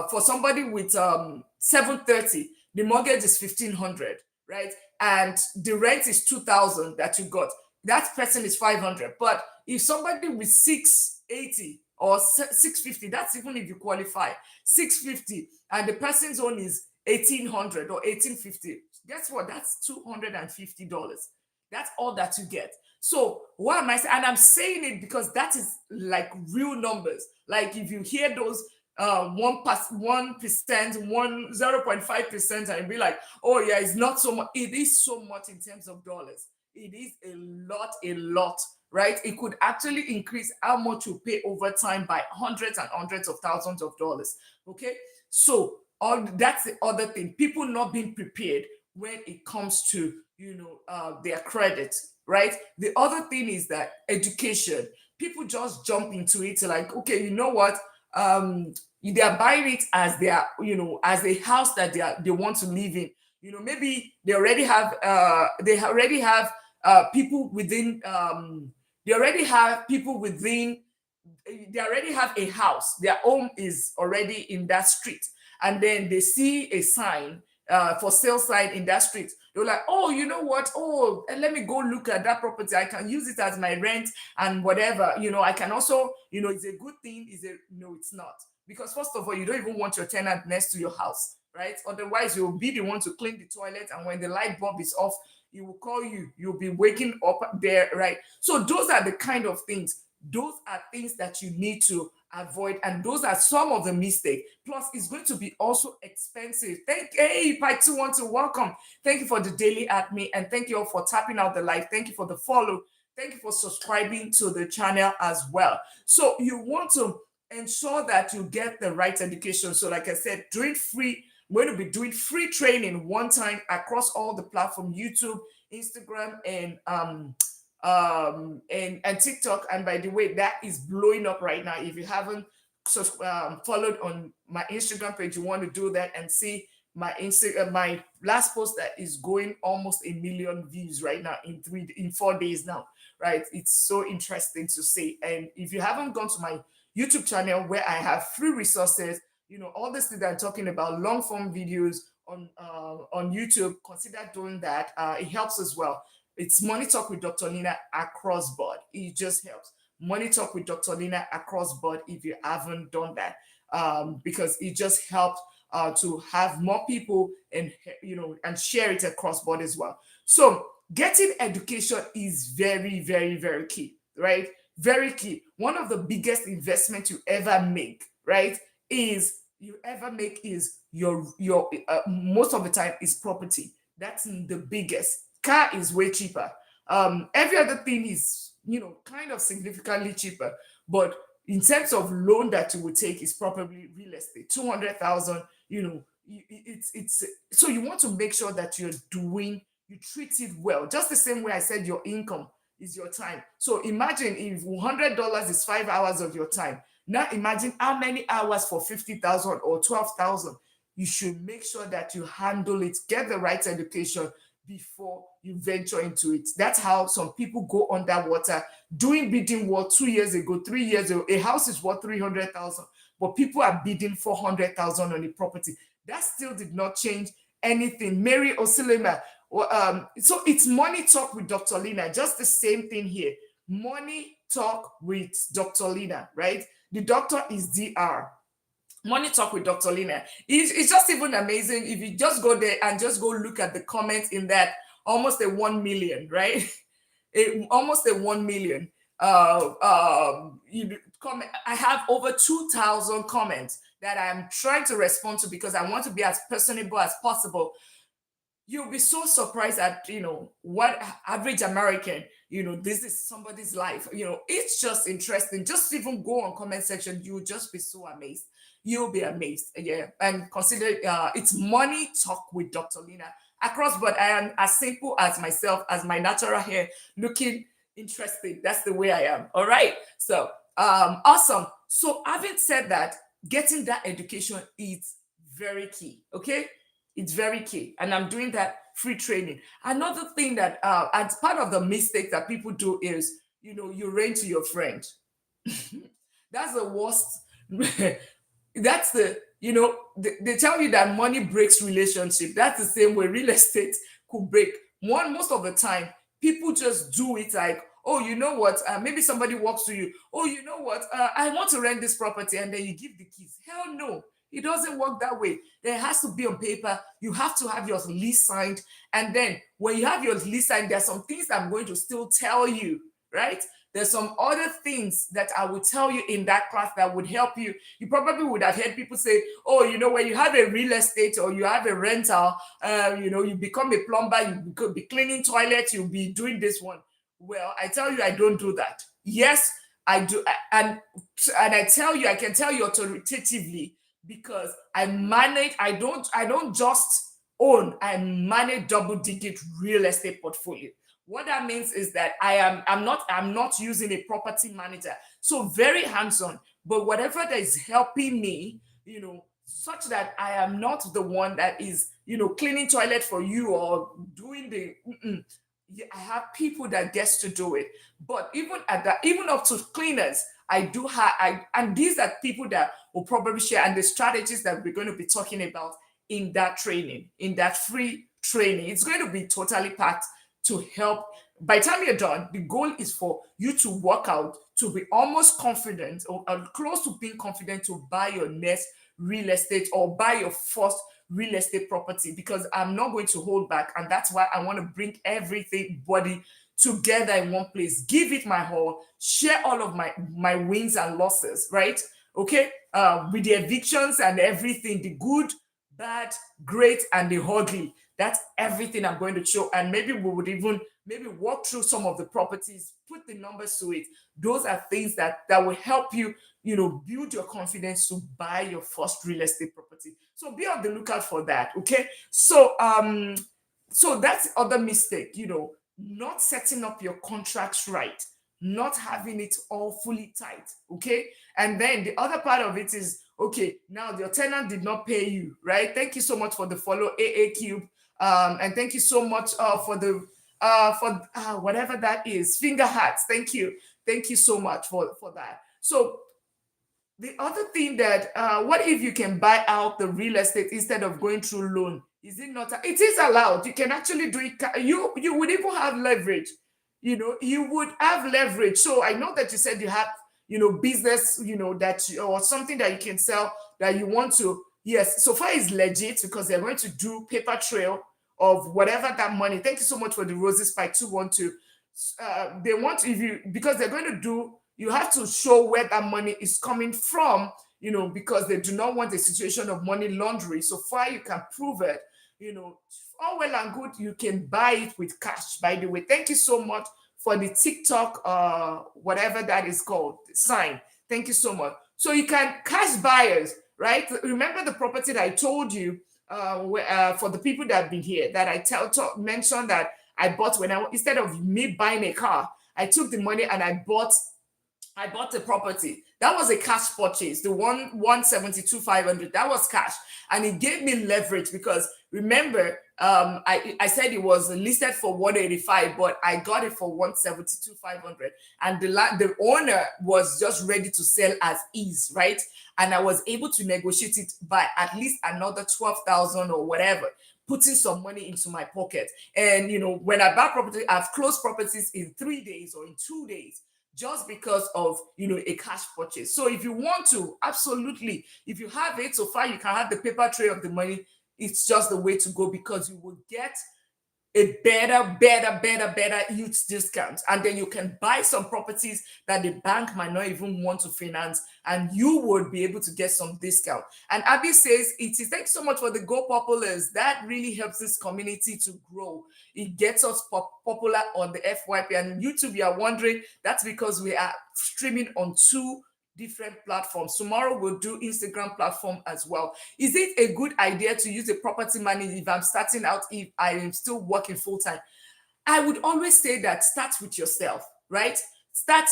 for somebody with 730, the mortgage is 1,500, right? And the rent is 2,000 that you got. That person is 500. But if somebody with 680 or 650, that's even if you qualify, 650, and the person's own is 1,800 or 1,850, guess what? That's $250. That's all that you get. So what am I saying? And I'm saying it because that is like real numbers. Like if you hear those 1%, 0.5%, and be like, oh yeah, it's not so much. It is so much in terms of dollars. It is a lot, right? It could actually increase how much you pay over time by hundreds and hundreds of thousands of dollars. Okay, so all that's the other thing. People not being prepared when it comes to their credit, right? The other thing is that education. People just jump into it like, okay, you know what? They are buying it as their, as a house that they want to live in. Maybe they already have people within they already have people within they already have a house. Their home is already in that street, and then they see a sign, for sale sign in that street. They're like, oh, you know what? Oh, let me go look at that property. I can use it as my rent and whatever. I can also, it's a good thing. Is it? No, it's not. Because first of all, you don't even want your tenant next to your house, right? Otherwise, you'll be the one to clean the toilet, and when the light bulb is off, he will call you. You'll be waking up there, right? So those are the kind of things. Those are things that you need to avoid, and those are some of the mistakes. Plus, it's going to be also expensive. Hey, Pi 212, welcome. Thank you for the daily at me, and thank you all for tapping out the like. Thank you for the follow. Thank you for subscribing to the channel as well. So you want to ensure that you get the right education. So like I said, we're going to be doing free training one time across all the platform: YouTube, Instagram, and TikTok. And by the way, that is blowing up right now. If you haven't followed on my Instagram page, you want to do that and see my last post that is going almost 1 million views right now in 4 days now. Right, it's so interesting to see. And if you haven't gone to my YouTube channel, where I have free resources, all this thing that I'm talking about, long form videos on YouTube, consider doing that. It helps as well. It's Money Talk with Dr. Lina across board. It just helps. Money Talk with Dr. Lina across board if you haven't done that, because it just helps to have more people and share it across board as well. So getting education is very, very, very key, right? Very key. One of the biggest investments you ever make, right, is your most of the time is property. That's the biggest. Car is way cheaper. Every other thing is, kind of significantly cheaper. But in terms of loan that you would take, is probably real estate. 200,000. It's so you want to make sure that you treat it well. Just the same way I said, your income is your time. So imagine if $100 is 5 hours of your time. Now imagine how many hours for 50,000 or 12,000. You should make sure that you handle it, get the right education before you venture into it. That's how some people go underwater doing bidding war 2 years ago, 3 years ago. A house is worth 300,000, but people are bidding 400,000 on a property. That still did not change anything. Mary Osilema. So it's Money Talk with Dr. Lina. Just the same thing here. Money Talk with Dr. Lina, right? The doctor is DR. Money Talk with Dr. Lina. It's just even amazing if you just go there and just go look at the comments in that. Almost a 1 million, right? Almost a 1 million. I have over 2,000 comments that I'm trying to respond to because I want to be as personable as possible. You'll be so surprised at what average American, this is somebody's life. It's just interesting. Just even go on comment section, you'll just be so amazed. You'll be amazed. Yeah. And consider it's Money Talk with Dr. Lina across, but I am as simple as myself, as my natural hair, looking interesting. That's the way I am. All right. So awesome. So having said that, getting that education is very key. Okay. It's very key. And I'm doing that free training. Another thing that, as part of the mistake that people do is, you rent to your friend. That's the worst. That's they tell you that money breaks relationship. That's the same way real estate could break. Most of the time, people just do it like, oh, you know what? Maybe somebody walks to you. Oh, you know what? I want to rent this property, and then you give the keys. Hell no. It doesn't work that way. There has to be on paper. You have to have your lease signed. And then when you have your lease signed, there's some things that I'm going to still tell you, right? There's some other things that I will tell you in that class that would help you. You probably would have heard people say, oh, when you have a real estate or you have a rental, you become a plumber, you could be cleaning toilets, you'll be doing this one. Well, I tell you, I don't do that. Yes, I do. And I tell you, I can tell you authoritatively because I don't just own, I manage double-digit real estate portfolio. What that means is that I'm not using a property manager. So very hands-on, but whatever that is helping me, such that I am not the one that is, cleaning toilet for you or doing the yeah, I have people that gets to do it. But even at that, even up to cleaners, I do have and these are people that will probably share and the strategies that we're going to be talking about in that training, in that free training. It's going to be totally packed to help. By the time you're done, the goal is for you to work out to be almost confident or close to being confident to buy your next real estate or buy your first real estate property because I'm not going to hold back. And that's why I want to bring everything body together in one place, give it my whole, share all of my wins and losses, right? Okay. With the evictions and everything, the good, bad, great, and the ugly. That's everything I'm going to show. And maybe we would even maybe walk through some of the properties, put the numbers to it. Those are things that will help you, build your confidence to buy your first real estate property. So be on the lookout for that. Okay. So that's the other mistake, not setting up your contracts right, not having it all fully tight. Okay. And then the other part of it is, okay, now your tenant did not pay you, right? Thank you so much for the follow, AA Cube. And thank you so much for the whatever that is, finger hearts. Thank you so much for that. So the other thing that what if you can buy out the real estate instead of going through loan? Is it not? It is allowed. You can actually do it. You would even have leverage. You would have leverage. So I know that you said you have business or something that you can sell that you want to. Yes, so far is legit because they're going to do paper trail of whatever that money. Thank you so much for the roses by 212. They want if you because they're going to do. You have to show where that money is coming from. Because they do not want a situation of money laundering. So far, you can prove it. All well and good. You can buy it with cash. By the way, thank you so much for the TikTok, whatever that is called, sign. Thank you so much. So you can cash buyers, right? Remember the property that I told you for the people that have been here that I mentioned that I bought instead of me buying a car, I took the money and I bought the property. That was a cash purchase. The 172,500. That was cash, and it gave me leverage because remember, I said it was listed for 185, but I got it for 172,500, and the owner was just ready to sell as is, right? And I was able to negotiate it by at least another 12,000 or whatever, putting some money into my pocket. And when I buy property, I've closed properties in 3 days or in 2 days just because of a cash purchase. So if you want to, absolutely, if you have it so far, you can have the paper trail of the money. It's just the way to go because you will get a better youth discount. And then you can buy some properties that the bank might not even want to finance, and you would be able to get some discount. And Abby says, it is, thanks so much for the Go Populars. That really helps this community to grow. It gets us popular on the FYP and YouTube. You are wondering, that's because we are streaming on 2 different platforms. Tomorrow we'll do Instagram platform as well. Is it a good idea to use a property manager if I'm starting out, if I am still working full-time? I would always say that start with yourself, right?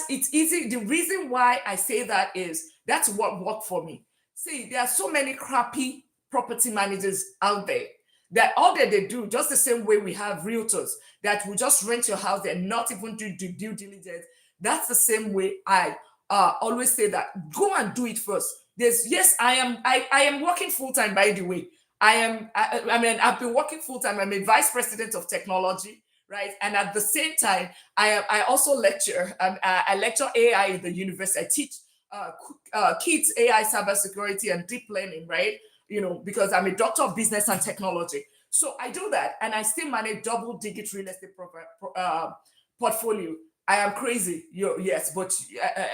It's easy. The reason why I say that is that's what worked for me. See, there are so many crappy property managers out there that all that they do, just the same way we have realtors that will just rent your house and not even do due diligence. That's the same way I always say that go and do it first. I am working full-time, by the way. I've been working full-time. I'm a vice president of technology, right? And at the same time, I also lecture. I lecture AI in the university. I teach kids AI cybersecurity and deep learning, right? Because I'm a doctor of business and technology. So I do that, and I still manage double-digit real estate portfolio. I am crazy, yes, but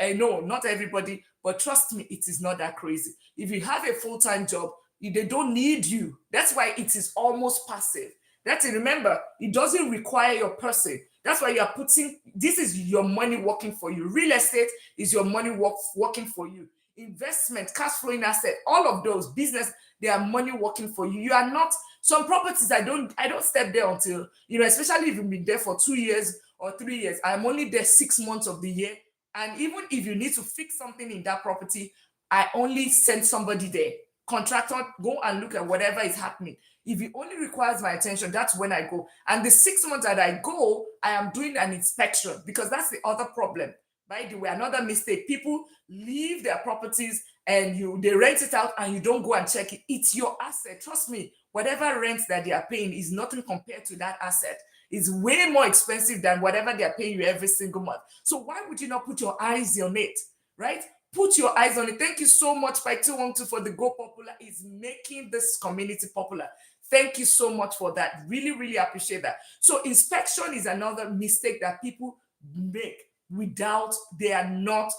I know not everybody, but trust me, it is not that crazy. If you have a full-time job, they don't need you. That's why it is almost passive. That's it. Remember, it doesn't require your person. That's why you are putting, this is your money working for you. Real estate is your money working for you. Investment, cash flowing asset, all of those business, they are money working for you. You are not, some properties, I don't step there until, especially if you've been there for 2 years or 3 years. I'm only there 6 months of the year. And even if you need to fix something in that property, I only send somebody there. Contractor, go and look at whatever is happening. If it only requires my attention, that's when I go. And the 6 months that I go, I am doing an inspection, because that's the other problem. By the way, another mistake. People leave their properties and they rent it out and you don't go and check it. It's your asset. Trust me, whatever rent that they are paying is nothing compared to that asset. It's way more expensive than whatever they are paying you every single month. So why would you not put your eyes on it, right? Put your eyes on it. Thank you so much, Pike 212, for the Go Popular. Is making this community popular. Thank you so much for that. Really, really appreciate that. So inspection is another mistake that people make without, they are not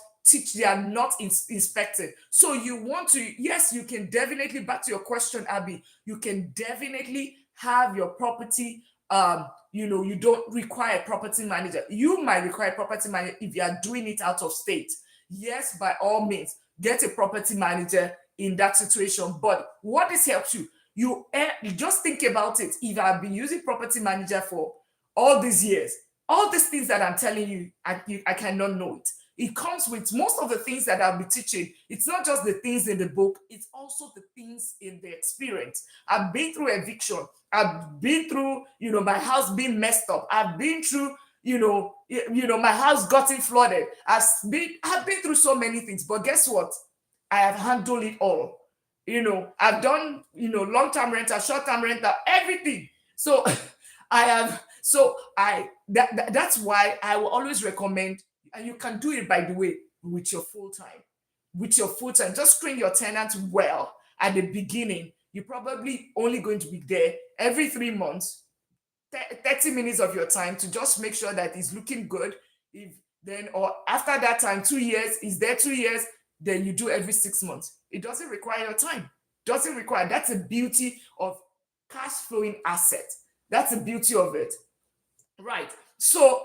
inspected. So you want to, yes, you can definitely, back to your question, Abby, you can definitely have your property, you don't require a property manager. You might require a property manager if you are doing it out of state. Yes, by all means, get a property manager in that situation. But what this helps you, you just think about it. If I've been using property manager for all these years, all these things that I'm telling you, I cannot know it. It comes with most of the things that I'll be teaching. It's not just the things in the book, it's also the things in the experience. I've been through eviction. I've been through, my house being messed up. I've been through, my house gotten flooded. I've been through so many things. But guess what? I have handled it all. I've done, long-term rental, short-term rental, everything. So I have, so that's why I will always recommend, and you can do it, by the way, with your full-time. With your full-time, just screen your tenants well at the beginning. You're probably only going to be there every 3 months, 30 minutes of your time to just make sure that it's looking good. If then, or after that time, 2 years, is there 2 years, then you do every 6 months. It doesn't require your time. Doesn't require. That's the beauty of cash flowing asset. That's the beauty of it. Right. So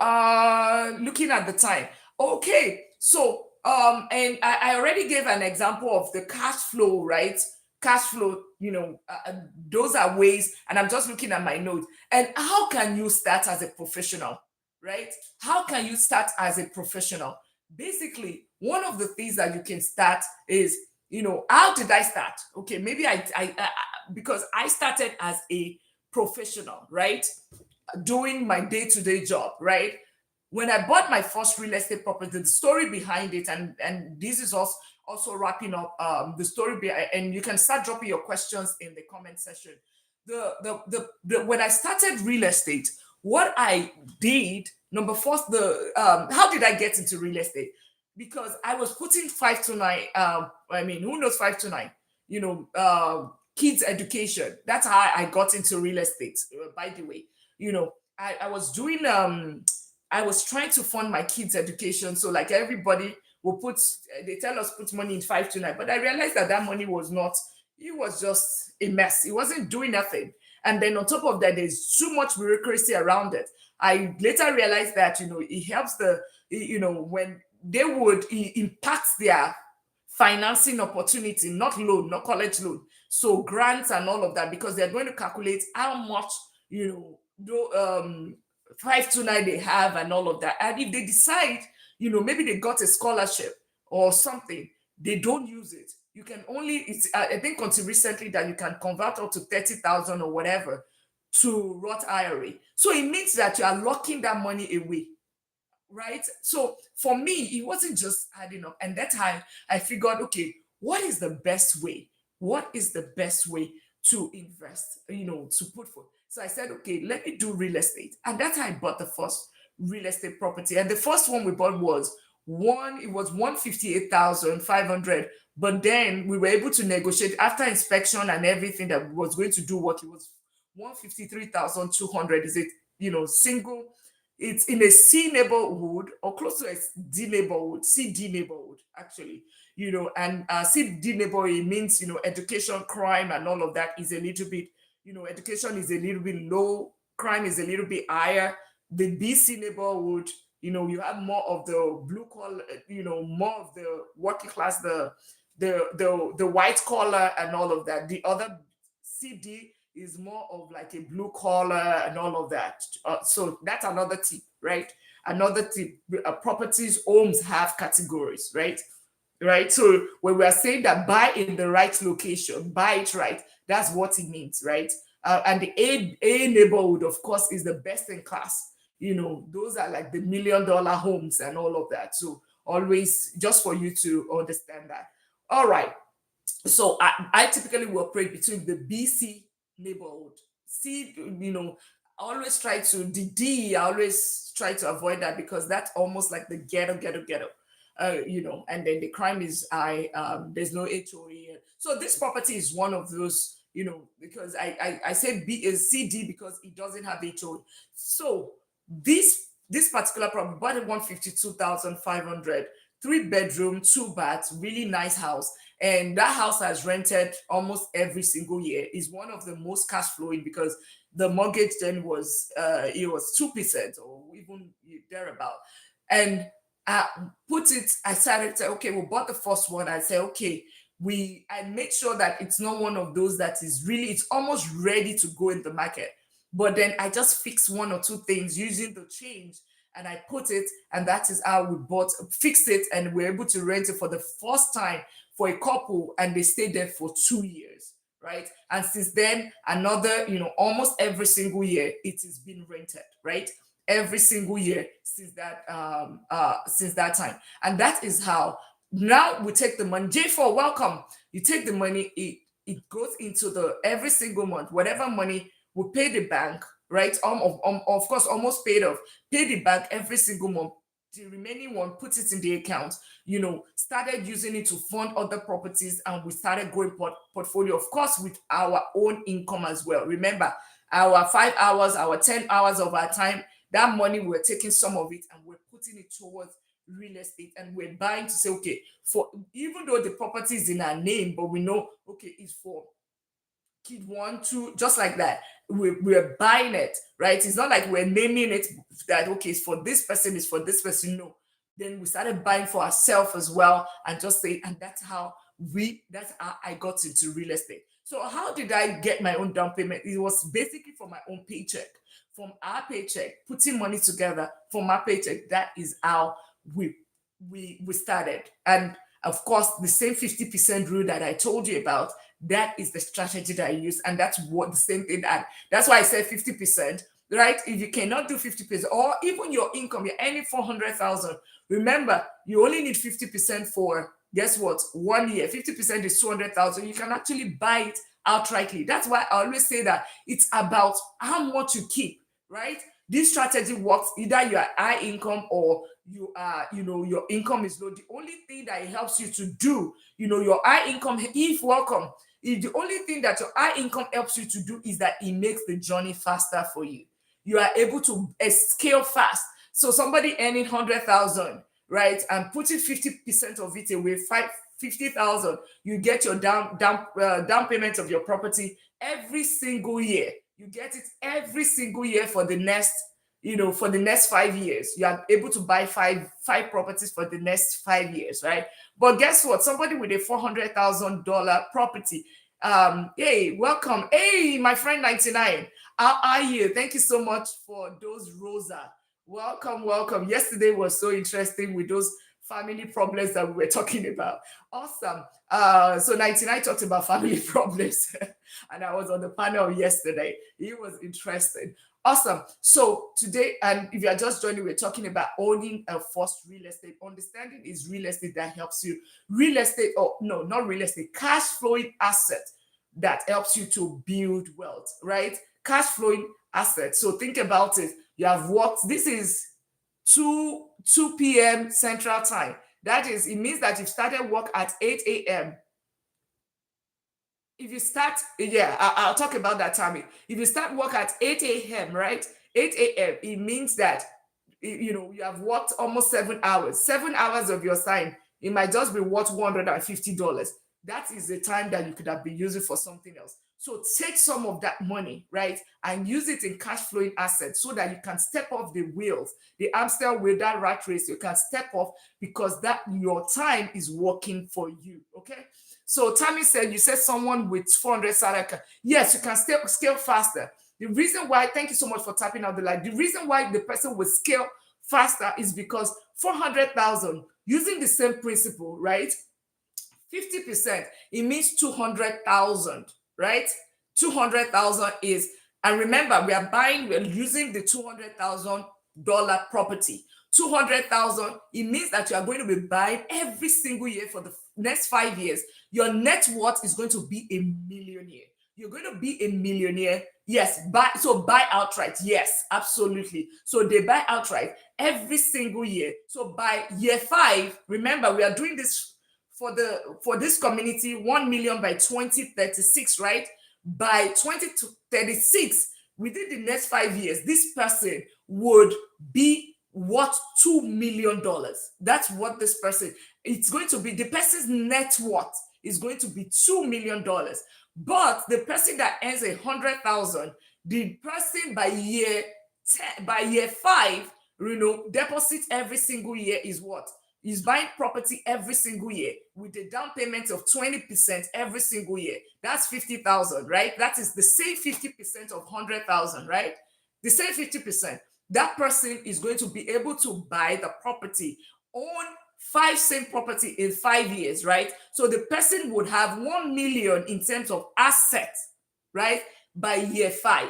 looking at the time. Okay. So and I already gave an example of the cash flow, right? Cash flow, those are ways, and I'm just looking at my notes. And how can you start as a professional, right? How can you start as a professional? Basically, one of the things that you can start is, how did I start? Okay, maybe I because I started as a professional, right? Doing my day-to-day job, right? When I bought my first real estate property, the story behind it, and this is also wrapping up the story behind, and you can start dropping your questions in the comment section. The when I started real estate, what I did, number first, how did I get into real estate? Because I was putting 529, who knows 529, kids education. That's how I got into real estate, by the way. I was doing I was trying to fund my kids education. So like everybody will they tell us put money in 529, but I realized that money was not, it was just a mess. It wasn't doing nothing. And then on top of that, there's too much bureaucracy around it. I later realized that, it helps when they would impact their financing opportunity, not loan, not college loan. So grants and all of that, because they're going to calculate how much, 529 they have and all of that. And if they decide, maybe they got a scholarship or something, they don't use it. You can only, I think until recently that you can convert up to 30,000 or whatever to Roth IRA. So it means that you are locking that money away, right? So for me, it wasn't just adding up. And that's how I figured, okay, what is the best way? What is the best way to invest, to put for? So I said, okay, let me do real estate. And that's how I bought the first real estate property. And the first one we bought was It was 158,500, but then we were able to negotiate after inspection and everything that was going to do what it was 153,200. Is it, single? It's in a C neighborhood or close to a D neighborhood, CD neighborhood, actually. And CD neighborhood means, education, crime, and all of that is a little bit, education is a little bit low, crime is a little bit higher. The BC neighborhood, you have more of the blue collar, more of the working class, the white collar and all of that. The other CD is more of like a blue collar and all of that. So that's another tip, right? Another tip: properties, homes have categories, right? Right. So when we are saying that buy in the right location, buy it right, that's what it means, right? And the A neighborhood, of course, is the best in class. Those are like the $1 million homes and all of that. So always, just for you to understand that. All right. So I typically will operate between the BC neighborhood. C, I always try to the D. I always try to avoid that because that's almost like the ghetto. And then the crime is high. There's no HOA. So this property is one of those, because I said B is CD because it doesn't have HOA. So this particular property bought at 152,500, 3 bedroom, 2 baths, really nice house. And that house has rented almost every single year. Is one of the most cash flowing because the mortgage then was it was 2% or even thereabout. And I started to say, okay, we bought the first one. I said, okay, I make sure that it's not one of those that is really, it's almost ready to go in the market. But then I just fix one or two things using the change and I put it, and that is how fixed it, and we're able to rent it for the first time for a couple, and they stayed there for 2 years, right? And since then, another, almost every single year, it has been rented, right? Every single year since that time. And that is how now we take the money. J4, welcome. You take the money, it goes into the every single month, whatever money we pay the bank, right? Of course, almost paid off. Pay the bank every single month. The remaining one, put it in the account. Started using it to fund other properties, and we started growing portfolio, of course, with our own income as well. Remember, our 5 hours, our 10 hours of our time, that money, we're taking some of it and we're putting it towards real estate, and we're buying to say, okay, for even though the property is in our name, but we know, okay, it's for kid 1, 2, just like that. We're buying it, right? It's not like we're naming it that, okay, it's for this person, it's for this person. No. Then we started buying for ourselves as well, and just say, and that's how I got into real estate. So how did I get my own down payment? It was basically from my own paycheck, from our paycheck, putting money together from our paycheck. That is how we started. And of course, the same 50% rule that I told you about, that is the strategy that I use. And that's what the same thing that's why I said 50%, right? If you cannot do 50%, or even your income, you're earning 400,000. Remember, you only need 50% for, guess what, 1 year. 50% is 200,000. You can actually buy it outrightly. That's why I always say that it's about how much you keep, right? This strategy works either you are high income or you are, your income is low. The only thing that it helps you to do, your high income, if welcome, the only thing that your high income helps you to do is that it makes the journey faster for you. You are able to scale fast. So somebody earning 100,000, right, and putting 50% of it away, 50,000, you get your down payment of your property every single year. You get it every single year for the next, for the next 5 years. You are able to buy five properties for the next 5 years, right? But guess what? Somebody with a $400,000 property, hey, welcome. Hey, my friend 99, how are you? Thank you so much for those, Rosa. Welcome. Yesterday was so interesting with those family problems that we were talking about. Awesome. So 99 talked about family problems, and I was on the panel yesterday. It was interesting. Awesome. So today, and if you are just joining, we're talking about owning a first real estate. Understanding is real estate that helps you. Real estate, or no, not real estate, cash flowing asset that helps you to build wealth, right? Cash flowing asset. So think about it. You have worked. This is 2 p.m. Central Time. That is, it means that you've started work at 8 a.m. If you start, yeah, I'll talk about that time. If you start work at 8 a.m., right? 8 a.m., it means that you have worked almost 7 hours. 7 hours of your time, it might just be worth $150. That is the time that you could have been using for something else. So take some of that money, right, and use it in cash flowing assets so that you can step off the wheels, the hamster wheel, that rat race. You can step off because that your time is working for you. Okay. So Tammy said, you said someone with 400 salary. Yes, you can scale faster. The reason why, thank you so much for tapping out the light. The reason why the person will scale faster is because 400,000, using the same principle, right? 50%, it means 200,000, right? 200,000 is, and remember, we're using the $200,000 property. 200,000, it means that you are going to be buying every single year for the next 5 years. Your net worth is going to be a millionaire. You're going to be a millionaire. Yes, buy outright. Yes, absolutely. So they buy outright every single year. So by year 5, remember, we are doing this for this community, 1 million by 2036, right? By 2036, within the next 5 years, this person would be worth $2 million. That's what this person, it's going to be, the person's net worth is going to be $2 million. But the person that earns 100,000, the person by year 5, deposit every single year is what? Is buying property every single year with a down payment of 20% every single year. That's 50,000, right? That is the same 50% of 100,000, right? The same 50%. That person is going to be able to buy the property, own 5 same property in 5 years, right? So the person would have 1 million in terms of assets, right? By year 5.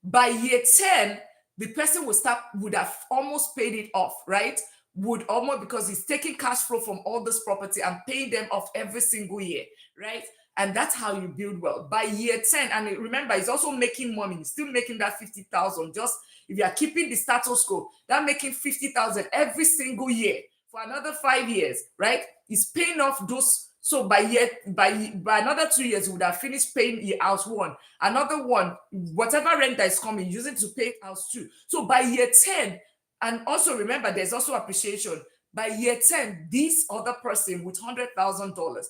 By year 10, the person would have almost paid it off, right? Would almost, because he's taking cash flow from all this property and paying them off every single year, right? And that's how you build wealth. By year 10, and remember, he's also making money. He's still making that 50,000. Just if you are keeping the status quo, that making 50,000 every single year for another 5 years, right? He's paying off those. So by another 2 years, he would have finished paying your house one. Another one, whatever rent that is coming, using to pay house 2. So by year 10, and also remember, there's also appreciation. By year 10, this other person with $100,000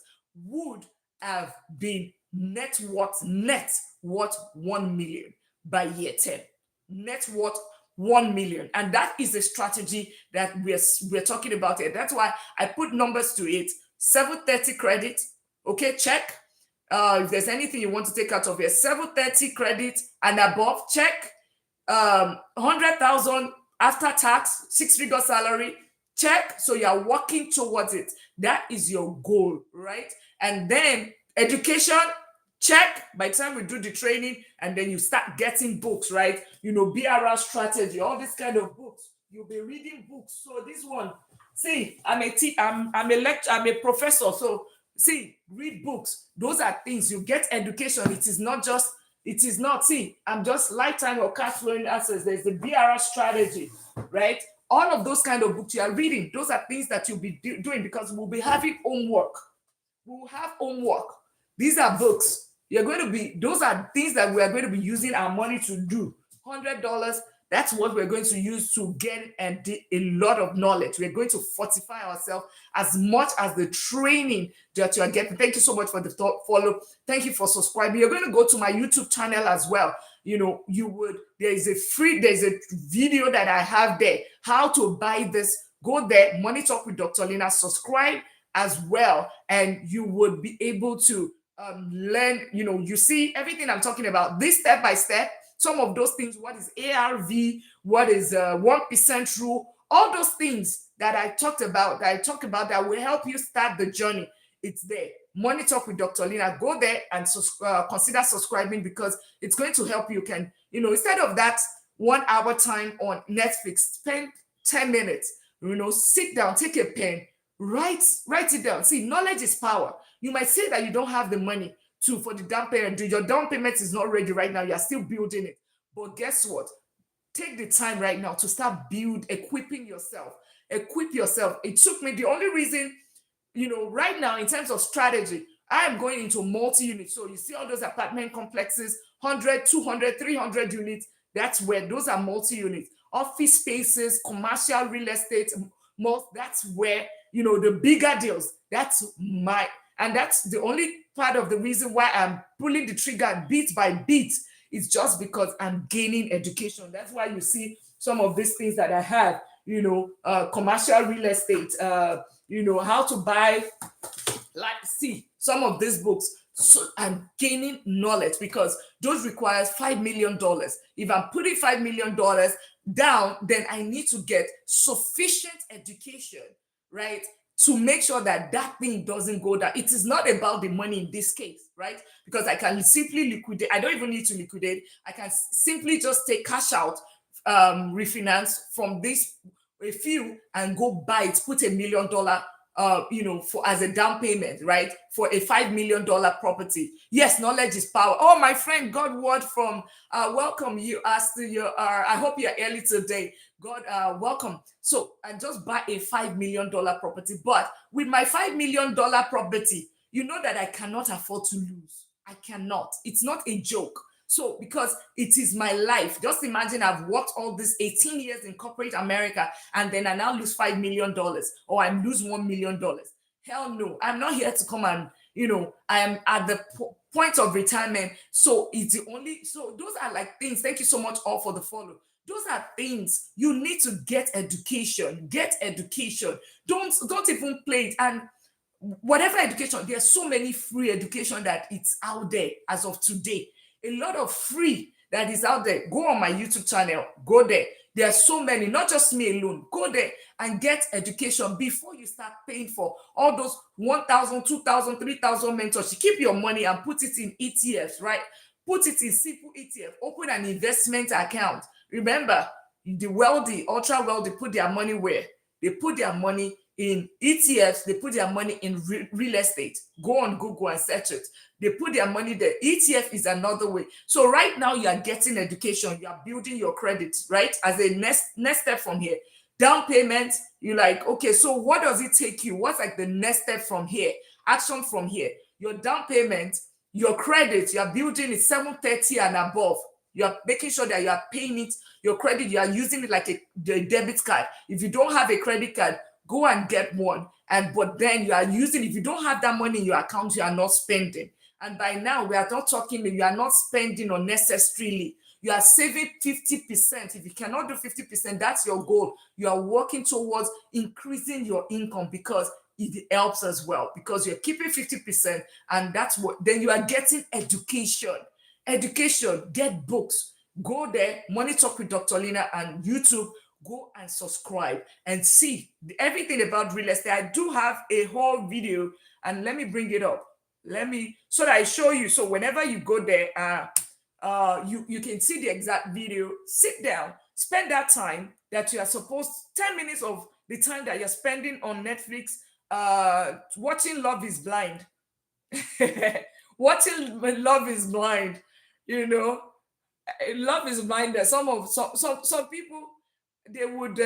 would have been net worth 1 million by year 10. Net worth 1 million. And that is a strategy that we're talking about here. That's why I put numbers to it. 730 credit. Okay, check. If there's anything you want to take out of here, 730 credit and above, check. 100,000 after tax, 6-figure salary, check. So you're working towards it. That is your goal, right? And then education, check. By the time we do the training, and then you start getting books, right? BRR strategy, all these kind of books. You'll be reading books. So this one, see, I'm a professor. So see, read books. Those are things. You get education. It is not, see, I'm just lifetime or cash flowing assets. There's the BRR strategy, right? All of those kind of books you are reading, those are things that you'll be doing, because we'll be having homework. We'll have homework. These are books. Those are things that we are going to be using our money to do. $100, that's what we're going to use to get a lot of knowledge. We're going to fortify ourselves as much as the training that you are getting. Thank you so much for the follow. Thank you for subscribing. You're going to go to my YouTube channel as well. There's a video that I have there, how to buy this. Go there, Money Talk with Dr. Lina, subscribe as well, and you would be able to learn, you see everything I'm talking about, this step by step. Some of those things, what is ARV, what is 1% rule, all those things that I talk about that will help you start the journey. It's there. Money Talk with Dr. Lina. Go there and consider subscribing, because it's going to help you. Can, instead of that 1 hour time on Netflix, spend 10 minutes, sit down, take a pen, write it down. See, knowledge is power. You might say that you don't have the money for the down payment. Your down payment is not ready right now. You're still building it. But guess what? Take the time right now to start equipping yourself. Equip yourself. It took me, the only reason, right now in terms of strategy, I am going into multi-unit. So you see all those apartment complexes, 100, 200, 300 units. That's where those are multi-units. Office spaces, commercial real estate, most, that's where, the bigger deals. And that's the only part of the reason why I'm pulling the trigger bit by bit. It's just because I'm gaining education. That's why you see some of these things that I have, commercial real estate, how to buy, like, see some of these books. So I'm gaining knowledge because those requires $5 million. If I'm putting $5 million down, then I need to get sufficient education, right? To make sure that that thing doesn't go down. It is not about the money in this case, right? Because I can simply liquidate. I don't even need to liquidate. I can simply just take cash out, refinance from this a few and go buy it, put $1 million for as a down payment, right? For a $5 million property. Yes, knowledge is power. Oh, my friend, God word from welcome you as to your I hope you're early today. God, welcome. So I just buy a $5 million property, but with my $5 million property, you know that I cannot afford to lose. I cannot. It's not a joke. So, because it is my life, just imagine I've worked all these 18 years in corporate America and then I now lose $5 million or I lose $1 million. Hell no, I'm not here to come and, I am at the point of retirement. So, it's the only, so those are like things. Thank you so much all for the follow. Those are things you need to get education. Get education. Don't even play it. And whatever education, there's so many free education that it's out there as of today. A lot of free that is out there. Go on my YouTube channel, go there. There are so many, not just me alone. Go there and get education before you start paying for all those 1,000, 2,000, 3,000 mentors. You keep your money and put it in ETFs, right? Put it in simple ETF. Open an investment account. Remember, the wealthy, ultra wealthy, put their money where? They put their money in ETFs, they put their money in real estate. Go on Google and search it. They put their money there. ETF is another way. So right now you are getting education, you are building your credit, right? As a next step from here. Down payment, you're like, okay, so what does it take you? What's like the next step from here? Action from here. Your down payment, your credit, you are building it 730 and above. You are making sure that you are paying it, your credit, you are using it like a debit card. If you don't have a credit card, go and get one. But then you are using, if you don't have that money in your account, you are not spending. And by now, we are not talking, you are not spending unnecessarily. You are saving 50%. If you cannot do 50%, that's your goal. You are working towards increasing your income because it helps as well. Because you're keeping 50%, and that's what, then you are getting education. Education, get books. Go there, Money Talk with Dr. Lina and YouTube. Go and subscribe and see everything about real estate. I do have a whole video, and let me bring it up. So that I show you. So whenever you go there, you can see the exact video. Sit down, spend that time that you are supposed, 10 minutes of the time that you're spending on Netflix, watching Love is Blind. Watching Love is Blind, Love is Blind. That some people, they would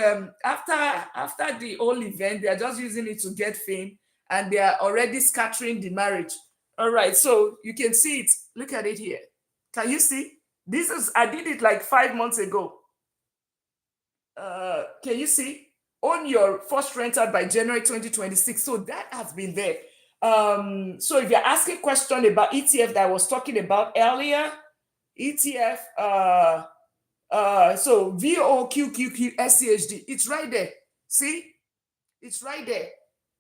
after the whole event, they are just using it to get fame, and they are already scattering the marriage. All right, so you can see it. Look at it here. Can you see? I did it like 5 months ago. Can you see? Own your first rental by January 2026. So that has been there. So if you're asking question about ETF that I was talking about earlier, ETF, so VOQQQSCHD, it's right there. See, it's right there.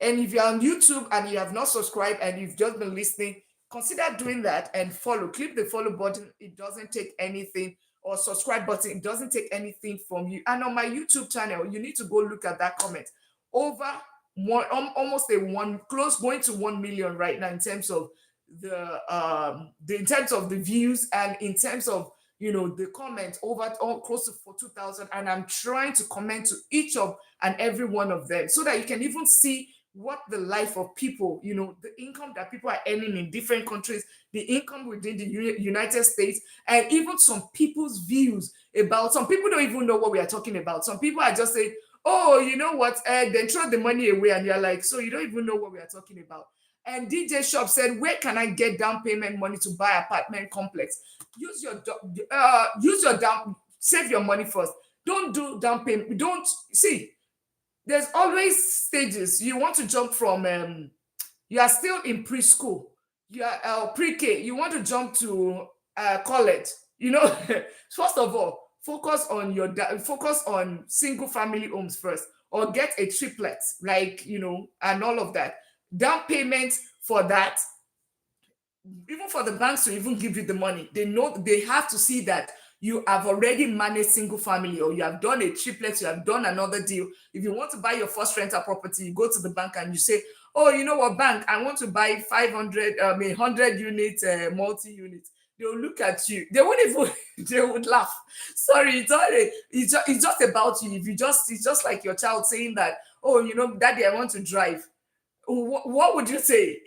And if you're on YouTube and you have not subscribed and you've just been listening, consider doing that and follow. Click the follow button. It doesn't take anything, or subscribe button. It doesn't take anything from you. And on my YouTube channel, you need to go look at that comment. Over one, almost going to 1 million right now in terms of in terms of the views, and in terms of the comments, over close to 2,000. And I'm trying to comment to each of and every one of them so that you can even see what the life of people, the income that people are earning in different countries, the income within the United States, and even some people's views about, some people don't even know what we are talking about. Some people are just saying, oh, you know what, then throw the money away, and you're like, so you don't even know what we are talking about. And DJ Shop said, where can I get down payment money to buy apartment complex? Use your down, save your money first. Don't do down payment. Don't see. There's always stages. You want to jump from you are still in preschool, you are pre-K, you want to jump to college. First of all, focus on single family homes first, or get a triplet, like, and all of that. Down payment for that, even for the banks to even give you the money, they know they have to see that you have already managed single family, or you have done a triplet, you have done another deal. If you want to buy your first rental property, you go to the bank and you say, oh, you know what, bank, I want to buy 500, 100 units, multi-unit. They'll look at you. They won't even, they would laugh. Sorry, it's just about you. If you just, it's just like your child saying that, oh, daddy, I want to drive. What would you say?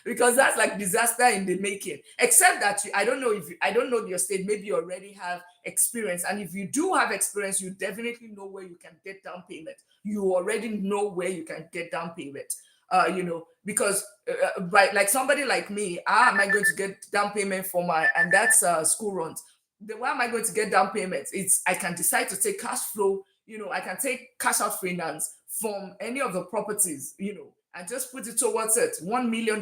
Because that's like disaster in the making. Except that I don't know your state. Maybe you already have experience, and if you do have experience, you definitely know where you can get down payment. You already know where you can get down payment. Because right, like somebody like me, how am I going to get down payment for my, and that's school runs. Why am I going to get down payments? It's, I can decide to take cash flow. I can take cash out finance from any of the properties. And just put it towards it, $1 million,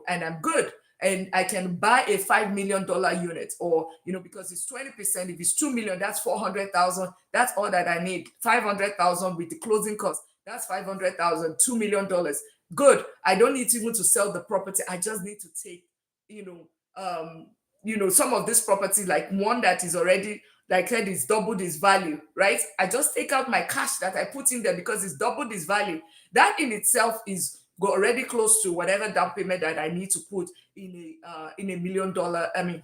and I'm good. And I can buy a $5 million unit, or, because it's 20%, if it's 2 million, that's 400,000. That's all that I need. 500,000 with the closing cost. That's 500,000, $2 million. Good. I don't need even to sell the property. I just need to take, some of this property, like one that is already, like I said, it's doubled its value, right? I just take out my cash that I put in there because it's doubled its value. That in itself is already close to whatever down payment that I need to put in a $1 million. I mean,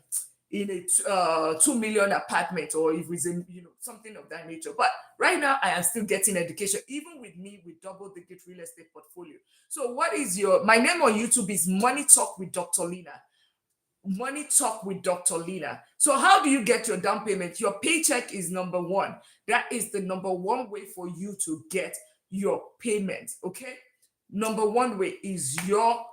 in a 2 million apartment, or if it's in, something of that nature. But right now, I am still getting education, even with me with double digit real estate portfolio. So, what is my name on YouTube is Money Talk with Dr. Lina. Money Talk with Dr. Lina. So, how do you get your down payment? Your paycheck is number one. That is the number one way for you to get your payment. Okay. Number one way is your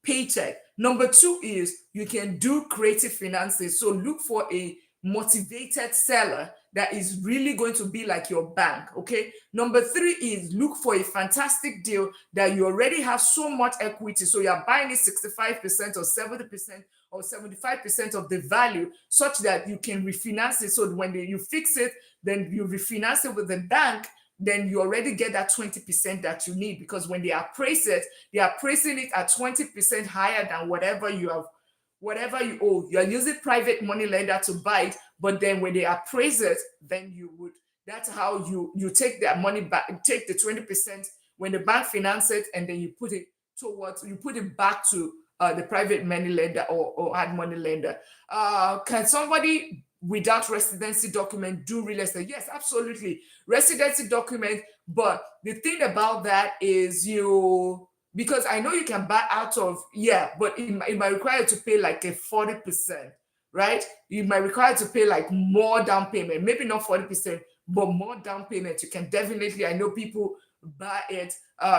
paycheck. Number two is you can do creative finances. So, look for a motivated seller that is really going to be like your bank. Okay. Number three is look for a fantastic deal that you already have so much equity. So, you're buying it 65% or 70% or 75% of the value, such that you can refinance it. So when you fix it, then you refinance it with the bank, then you already get that 20% that you need. Because when they appraise it, they are appraising it at 20% higher than whatever you owe. You are using private money lender to buy it, but then when they appraise it, then that's how you take that money back, take the 20% when the bank finance it, and then you put it back to the private money lender, or hard money lender. Can somebody without residency document do real estate? Yes, absolutely. Residency document. But the thing about that is because I know you can buy out of, but it might require you to pay like a 40%, right? You might require to pay like more down payment, maybe not 40%, but more down payment. You can definitely, I know people buy it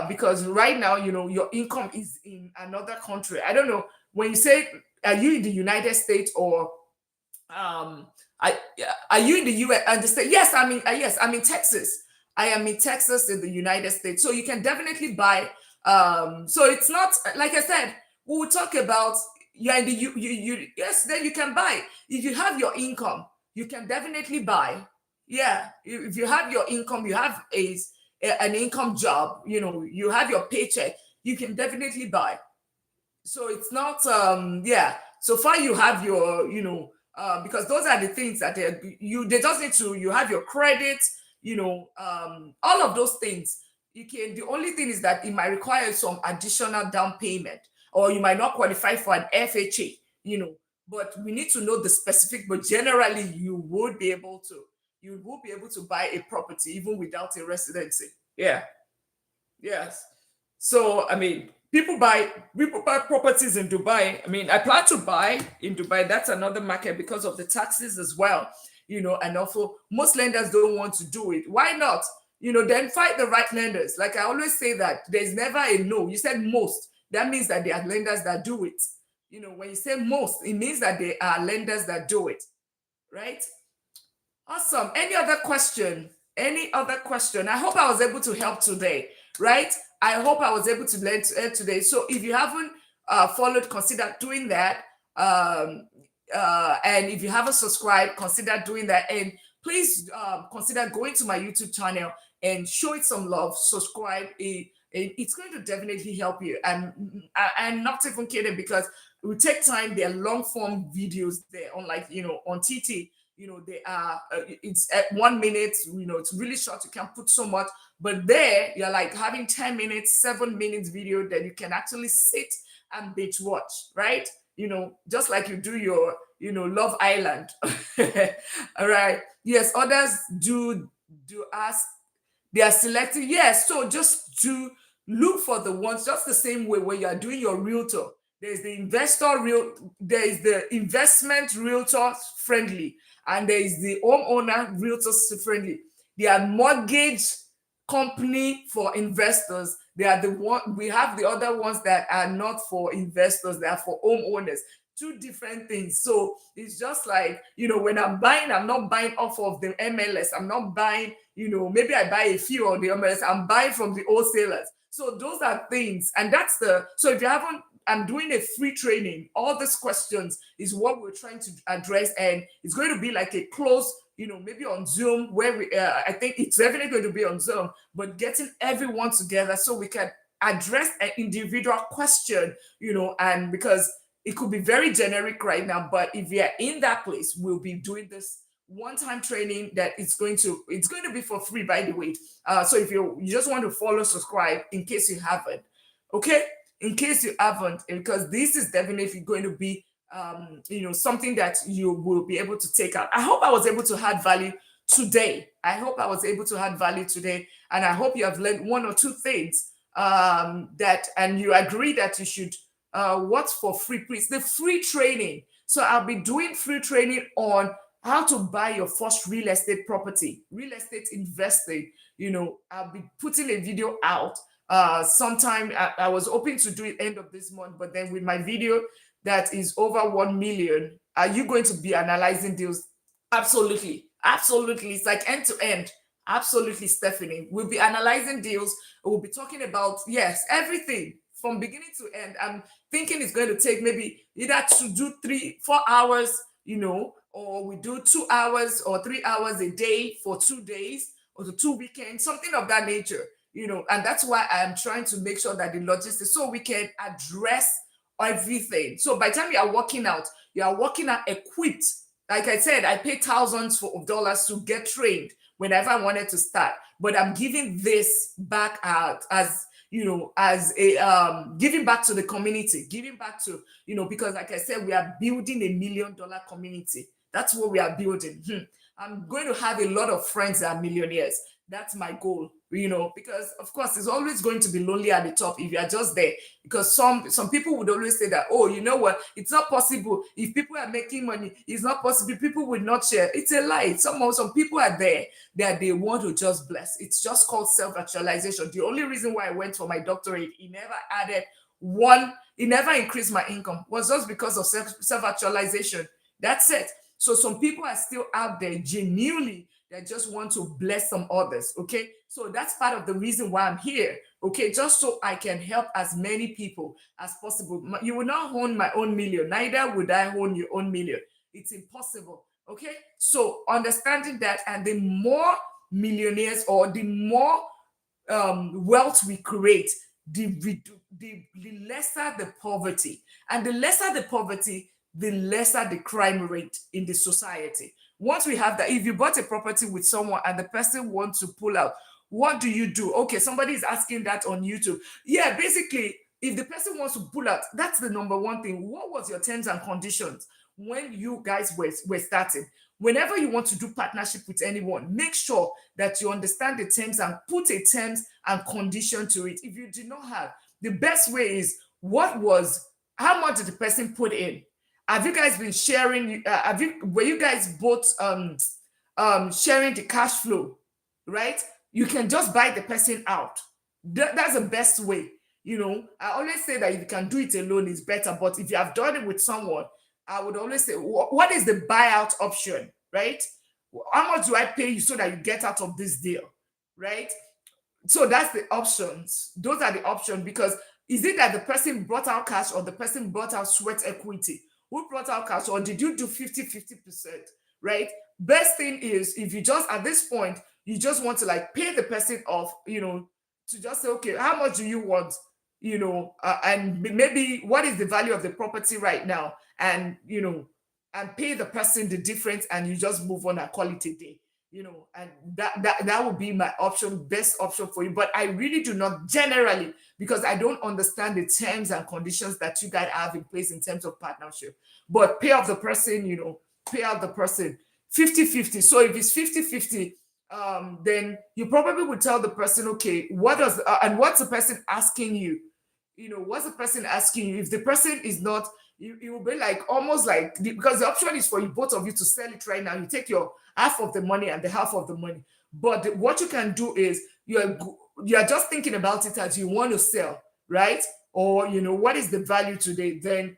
because right now, your income is in another country. I don't know, when you say, are you in the United States, or I are you in the US? Understand? Yes, I'm in Texas. I am in Texas in the United States. So you can definitely buy. So it's not, like I said, we will talk about, you're in the yes, then you can buy. If you have your income, you can definitely buy. Yeah, if you have your income, you have an income job, you have your paycheck, you can definitely buy. So it's not so far you have your, because those are the things that they just need to, you have your credit, all of those things. The only thing is that it might require some additional down payment, or you might not qualify for an FHA, but we need to know the specific. But generally, you will be able to buy a property even without a residency. Yeah. Yes. So I mean, people buy properties in Dubai. I mean, I plan to buy in Dubai. That's another market because of the taxes as well. And also most lenders don't want to do it. Why not? Then find the right lenders. Like I always say that there's never a no. You said most. That means that there are lenders that do it. When you say most, it means that there are lenders that do it, right? Awesome. Any other question? Any other question? I hope I was able to help today, right? I hope I was able to learn today. So if you haven't followed, consider doing that. And if you haven't subscribed, consider doing that. And please consider going to my YouTube channel and show it some love. Subscribe. It's going to definitely help you. And I'm not even kidding, because it will take time. There are long form videos there, unlike on TT. They are it's at 1 minute. It's really short. You can't put so much, but there you're like having 10 minutes, 7 minutes video that you can actually sit and binge watch, right? Just like you do your Love Island. All right. Yes, others do ask. They are selecting. Yes, so just to look for the ones, just the same way when you are doing your realtor. There is the investment realtor friendly, and there is the homeowner realtor friendly. They are mortgage company for investors. They are the one. We have the other ones that are not for investors. They are for homeowners. Two different things. So it's just like, when I'm buying, I'm not buying off of the MLS. I'm not buying, maybe I buy a few of the MLS. I'm buying from the wholesalers. So those are things. And so if you haven't, I'm doing a free training. All these questions is what we're trying to address. And it's going to be like a close, maybe on Zoom, where I think it's definitely going to be on Zoom, but getting everyone together so we can address an individual question, and because it could be very generic right now, but if we are in that place, we'll be doing this one-time training that it's going to be for free, by the way. So if you just want to follow, subscribe in case you haven't, okay? In case you haven't, because this is definitely going to be something that you will be able to take out. I hope I was able to add value today. And I hope you have learned one or two things and you agree that you should what's for free, please, the free training. So I'll be doing free training on how to buy your first real estate property, real estate investing. I'll be putting a video out sometime. I was hoping to do it end of this month, but then with my video that is over 1 million, are you going to be analyzing deals? Absolutely. It's like end to end. Absolutely, Stephanie. We'll be analyzing deals. We'll be talking about, yes, everything from beginning to end. I'm thinking it's going to take maybe either to do 3-4 hours, or we do 2 hours or 3 hours a day for 2 days or the 2 weekends, something of that nature, and that's why I'm trying to make sure that the logistics, so we can address everything. So by the time you are working out equipped. Like I said, I pay thousands of dollars to get trained whenever I wanted to start, but I'm giving this back out as as a giving back to the community, giving back to, because like I said, we are building $1 million community. That's what we are building. I'm going to have a lot of friends that are millionaires. That's my goal, because of course it's always going to be lonely at the top if you are just there. Because some people would always say that, oh, you know what, it's not possible. If people are making money, it's not possible. People would not share. It's a lie. Some people are there that they want to just bless. It's just called self-actualization. The only reason why I went for my doctorate, it never increased my income, was just because of self-actualization. That's it. So some people are still out there genuinely that just want to bless some others. Okay. So that's part of the reason why I'm here. Okay. Just so I can help as many people as possible. You will not own my own million. Neither would I own your own million. It's impossible. Okay. So understanding that, and the more millionaires or the more wealth we create, the lesser the poverty. And the lesser the poverty, the lesser the crime rate in the society. Once we have that, if you bought a property with someone and the person wants to pull out, what do you do? Okay, somebody is asking that on YouTube. Yeah, basically, if the person wants to pull out, that's the number one thing. What was your terms and conditions when you guys were starting? whenever you want to do partnership with anyone, make sure that you understand the terms and put a terms and condition to it. If you do not have, the best way is how much did the person put in? Have you guys been sharing? Were you guys both sharing the cash flow, right? You can just buy the person out. That's the best way. I always say that if you can do it alone, it's better. But if you have done it with someone, I would always say, what is the buyout option, right? How much do I pay you so that you get out of this deal, right? So that's the options. Those are the options, because is it that the person brought out cash or the person brought out sweat equity? Who brought out cash, or did you do 50-50%, right? Best thing is, if you just, at this point, you just want to like pay the person off, to just say, okay, how much do you want? And maybe what is the value of the property right now? And, and pay the person the difference, and you just move on and call it a day. And that would be my best option for you. But I really do not generally, because I don't understand the terms and conditions that you guys have in place in terms of partnership. But pay off the person, pay out the person 50-50. So if it's 50-50, then you probably would tell the person, okay, what's the person asking you? What's the person asking you? If the person is not, it will be like almost like, because the option is for you, both of you, to sell it right now. You take your half of the money and the half of the money. But what you can do is you're just thinking about it as you want to sell, right? Or, what is the value today? Then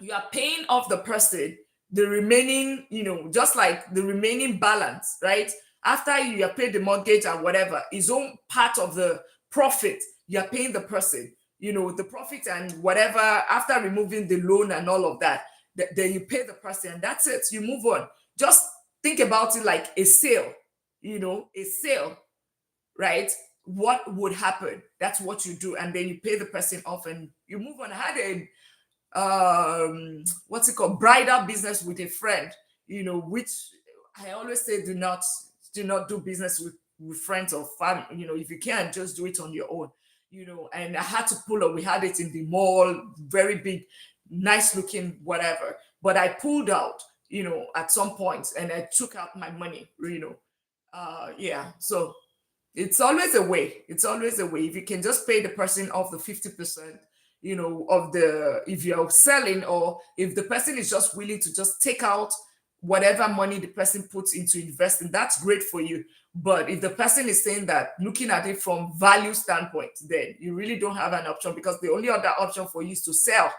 you are paying off the person the remaining, just like the remaining balance, right? After you have paid the mortgage and whatever, his own part of the profit, you're paying the person, the profit and whatever, after removing the loan and all of that, then you pay the person, and that's it. You move on. Just think about it like a sale, a sale, right? What would happen? That's what you do. And then you pay the person off and you move on. I had what's it called? Bridal business with a friend, which I always say do not do business with friends or family. If you can, just do it on your own. And I had to pull up. We had it in the mall, very big, nice looking, whatever. But I pulled out, at some point, and I took out my money, yeah. So it's always a way. It's always a way. If you can just pay the person off the 50%, if you're selling, or if the person is just willing to just take out whatever money the person puts into investing, that's great for you. But if the person is saying that, looking at it from value standpoint, then you really don't have an option, because the only other option for you is to sell.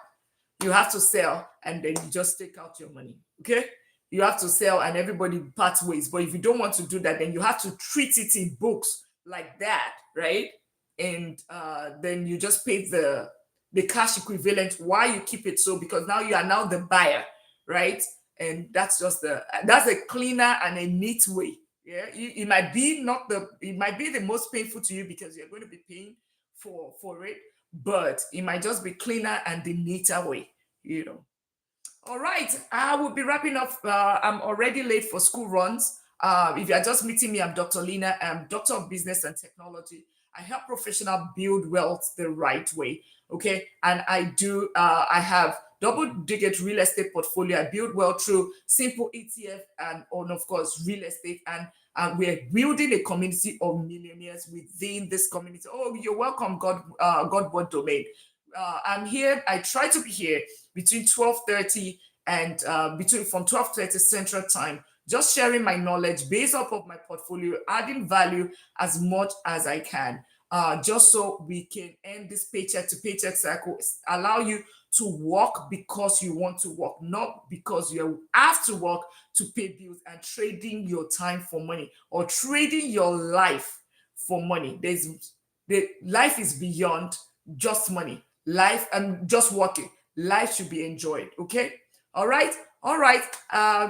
You have to sell, and then you just take out your money. Okay? You have to sell and everybody parts ways. But if you don't want to do that, then you have to treat it in books like that, right? And then you just pay the cash equivalent while you keep it. So because now you are now the buyer, right? And that's a cleaner and a neat way. Yeah, it might be the most painful to you, because you're going to be paying for it, but it might just be cleaner and the neater way. All right, I will be wrapping up. I'm already late for school runs. If you are just meeting me, I'm Dr. Lina. I'm Doctor of Business and Technology. I help professionals build wealth the right way. Okay, and I have double-digit real estate portfolio. I build wealth through simple ETF and of course real estate, and we're building a community of millionaires within this community. Oh, you're welcome, Godboard Domain. I'm here. I try to be here between 12:30 and from 12:30 Central Time, just sharing my knowledge based off of my portfolio, adding value as much as I can, just so we can end this paycheck to paycheck cycle, allow you to work because you want to work, not because you have to work to pay bills, and trading your time for money or trading your life for money. Life is beyond just money. Life and just working. Life should be enjoyed. Okay. All right.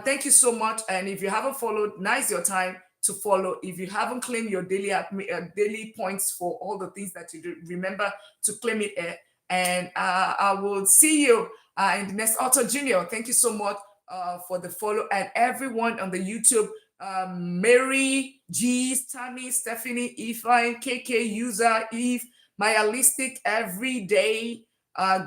Thank you so much. And if you haven't followed, now is your time to follow. If you haven't claimed your daily points for all the things that you do, remember to claim it. And I will see you in the next Auto Junior. Thank you so much for the follow, and everyone on the YouTube. Mary, G, Tammy, Stephanie, Ifine, KK, User, Eve, Mayalistic, Everyday,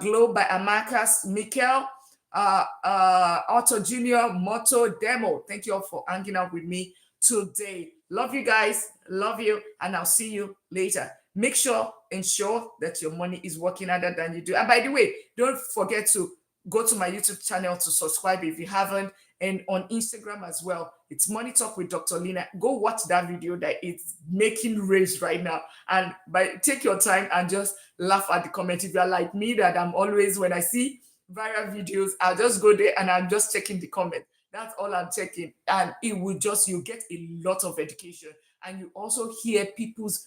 Glow by Amakas, Mikkel, Auto Junior, Moto Demo. Thank you all for hanging out with me today. Love you guys. Love you. And I'll see you later. Make sure, ensure that your money is working harder than you do. And by the way, don't forget to go to my YouTube channel to subscribe if you haven't. And on Instagram as well. It's Money Talk with Dr. Lina. Go watch that video that it's making waves right now. And take your time and just laugh at the comment. If you're like me, that I'm always, when I see viral videos, I'll just go there and I'm just checking the comment. That's all I'm checking. And it will just, you get a lot of education. And you also hear people's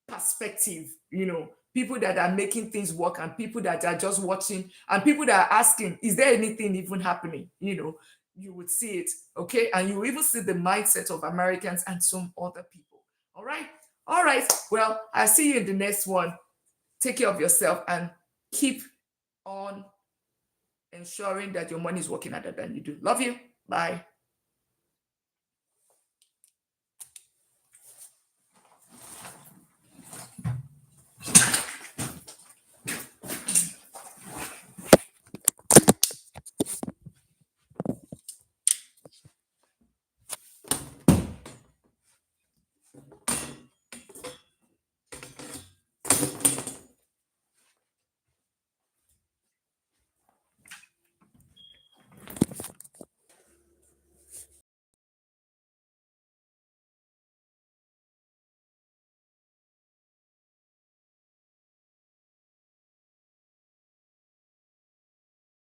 perspective, people that are making things work and people that are just watching and people that are asking, is there anything even happening? You would see it, okay? And you even see the mindset of Americans and some other people. All right? All right. Well, I'll see you in the next one. Take care of yourself and keep on ensuring that your money is working harder than you do. Love you. Bye.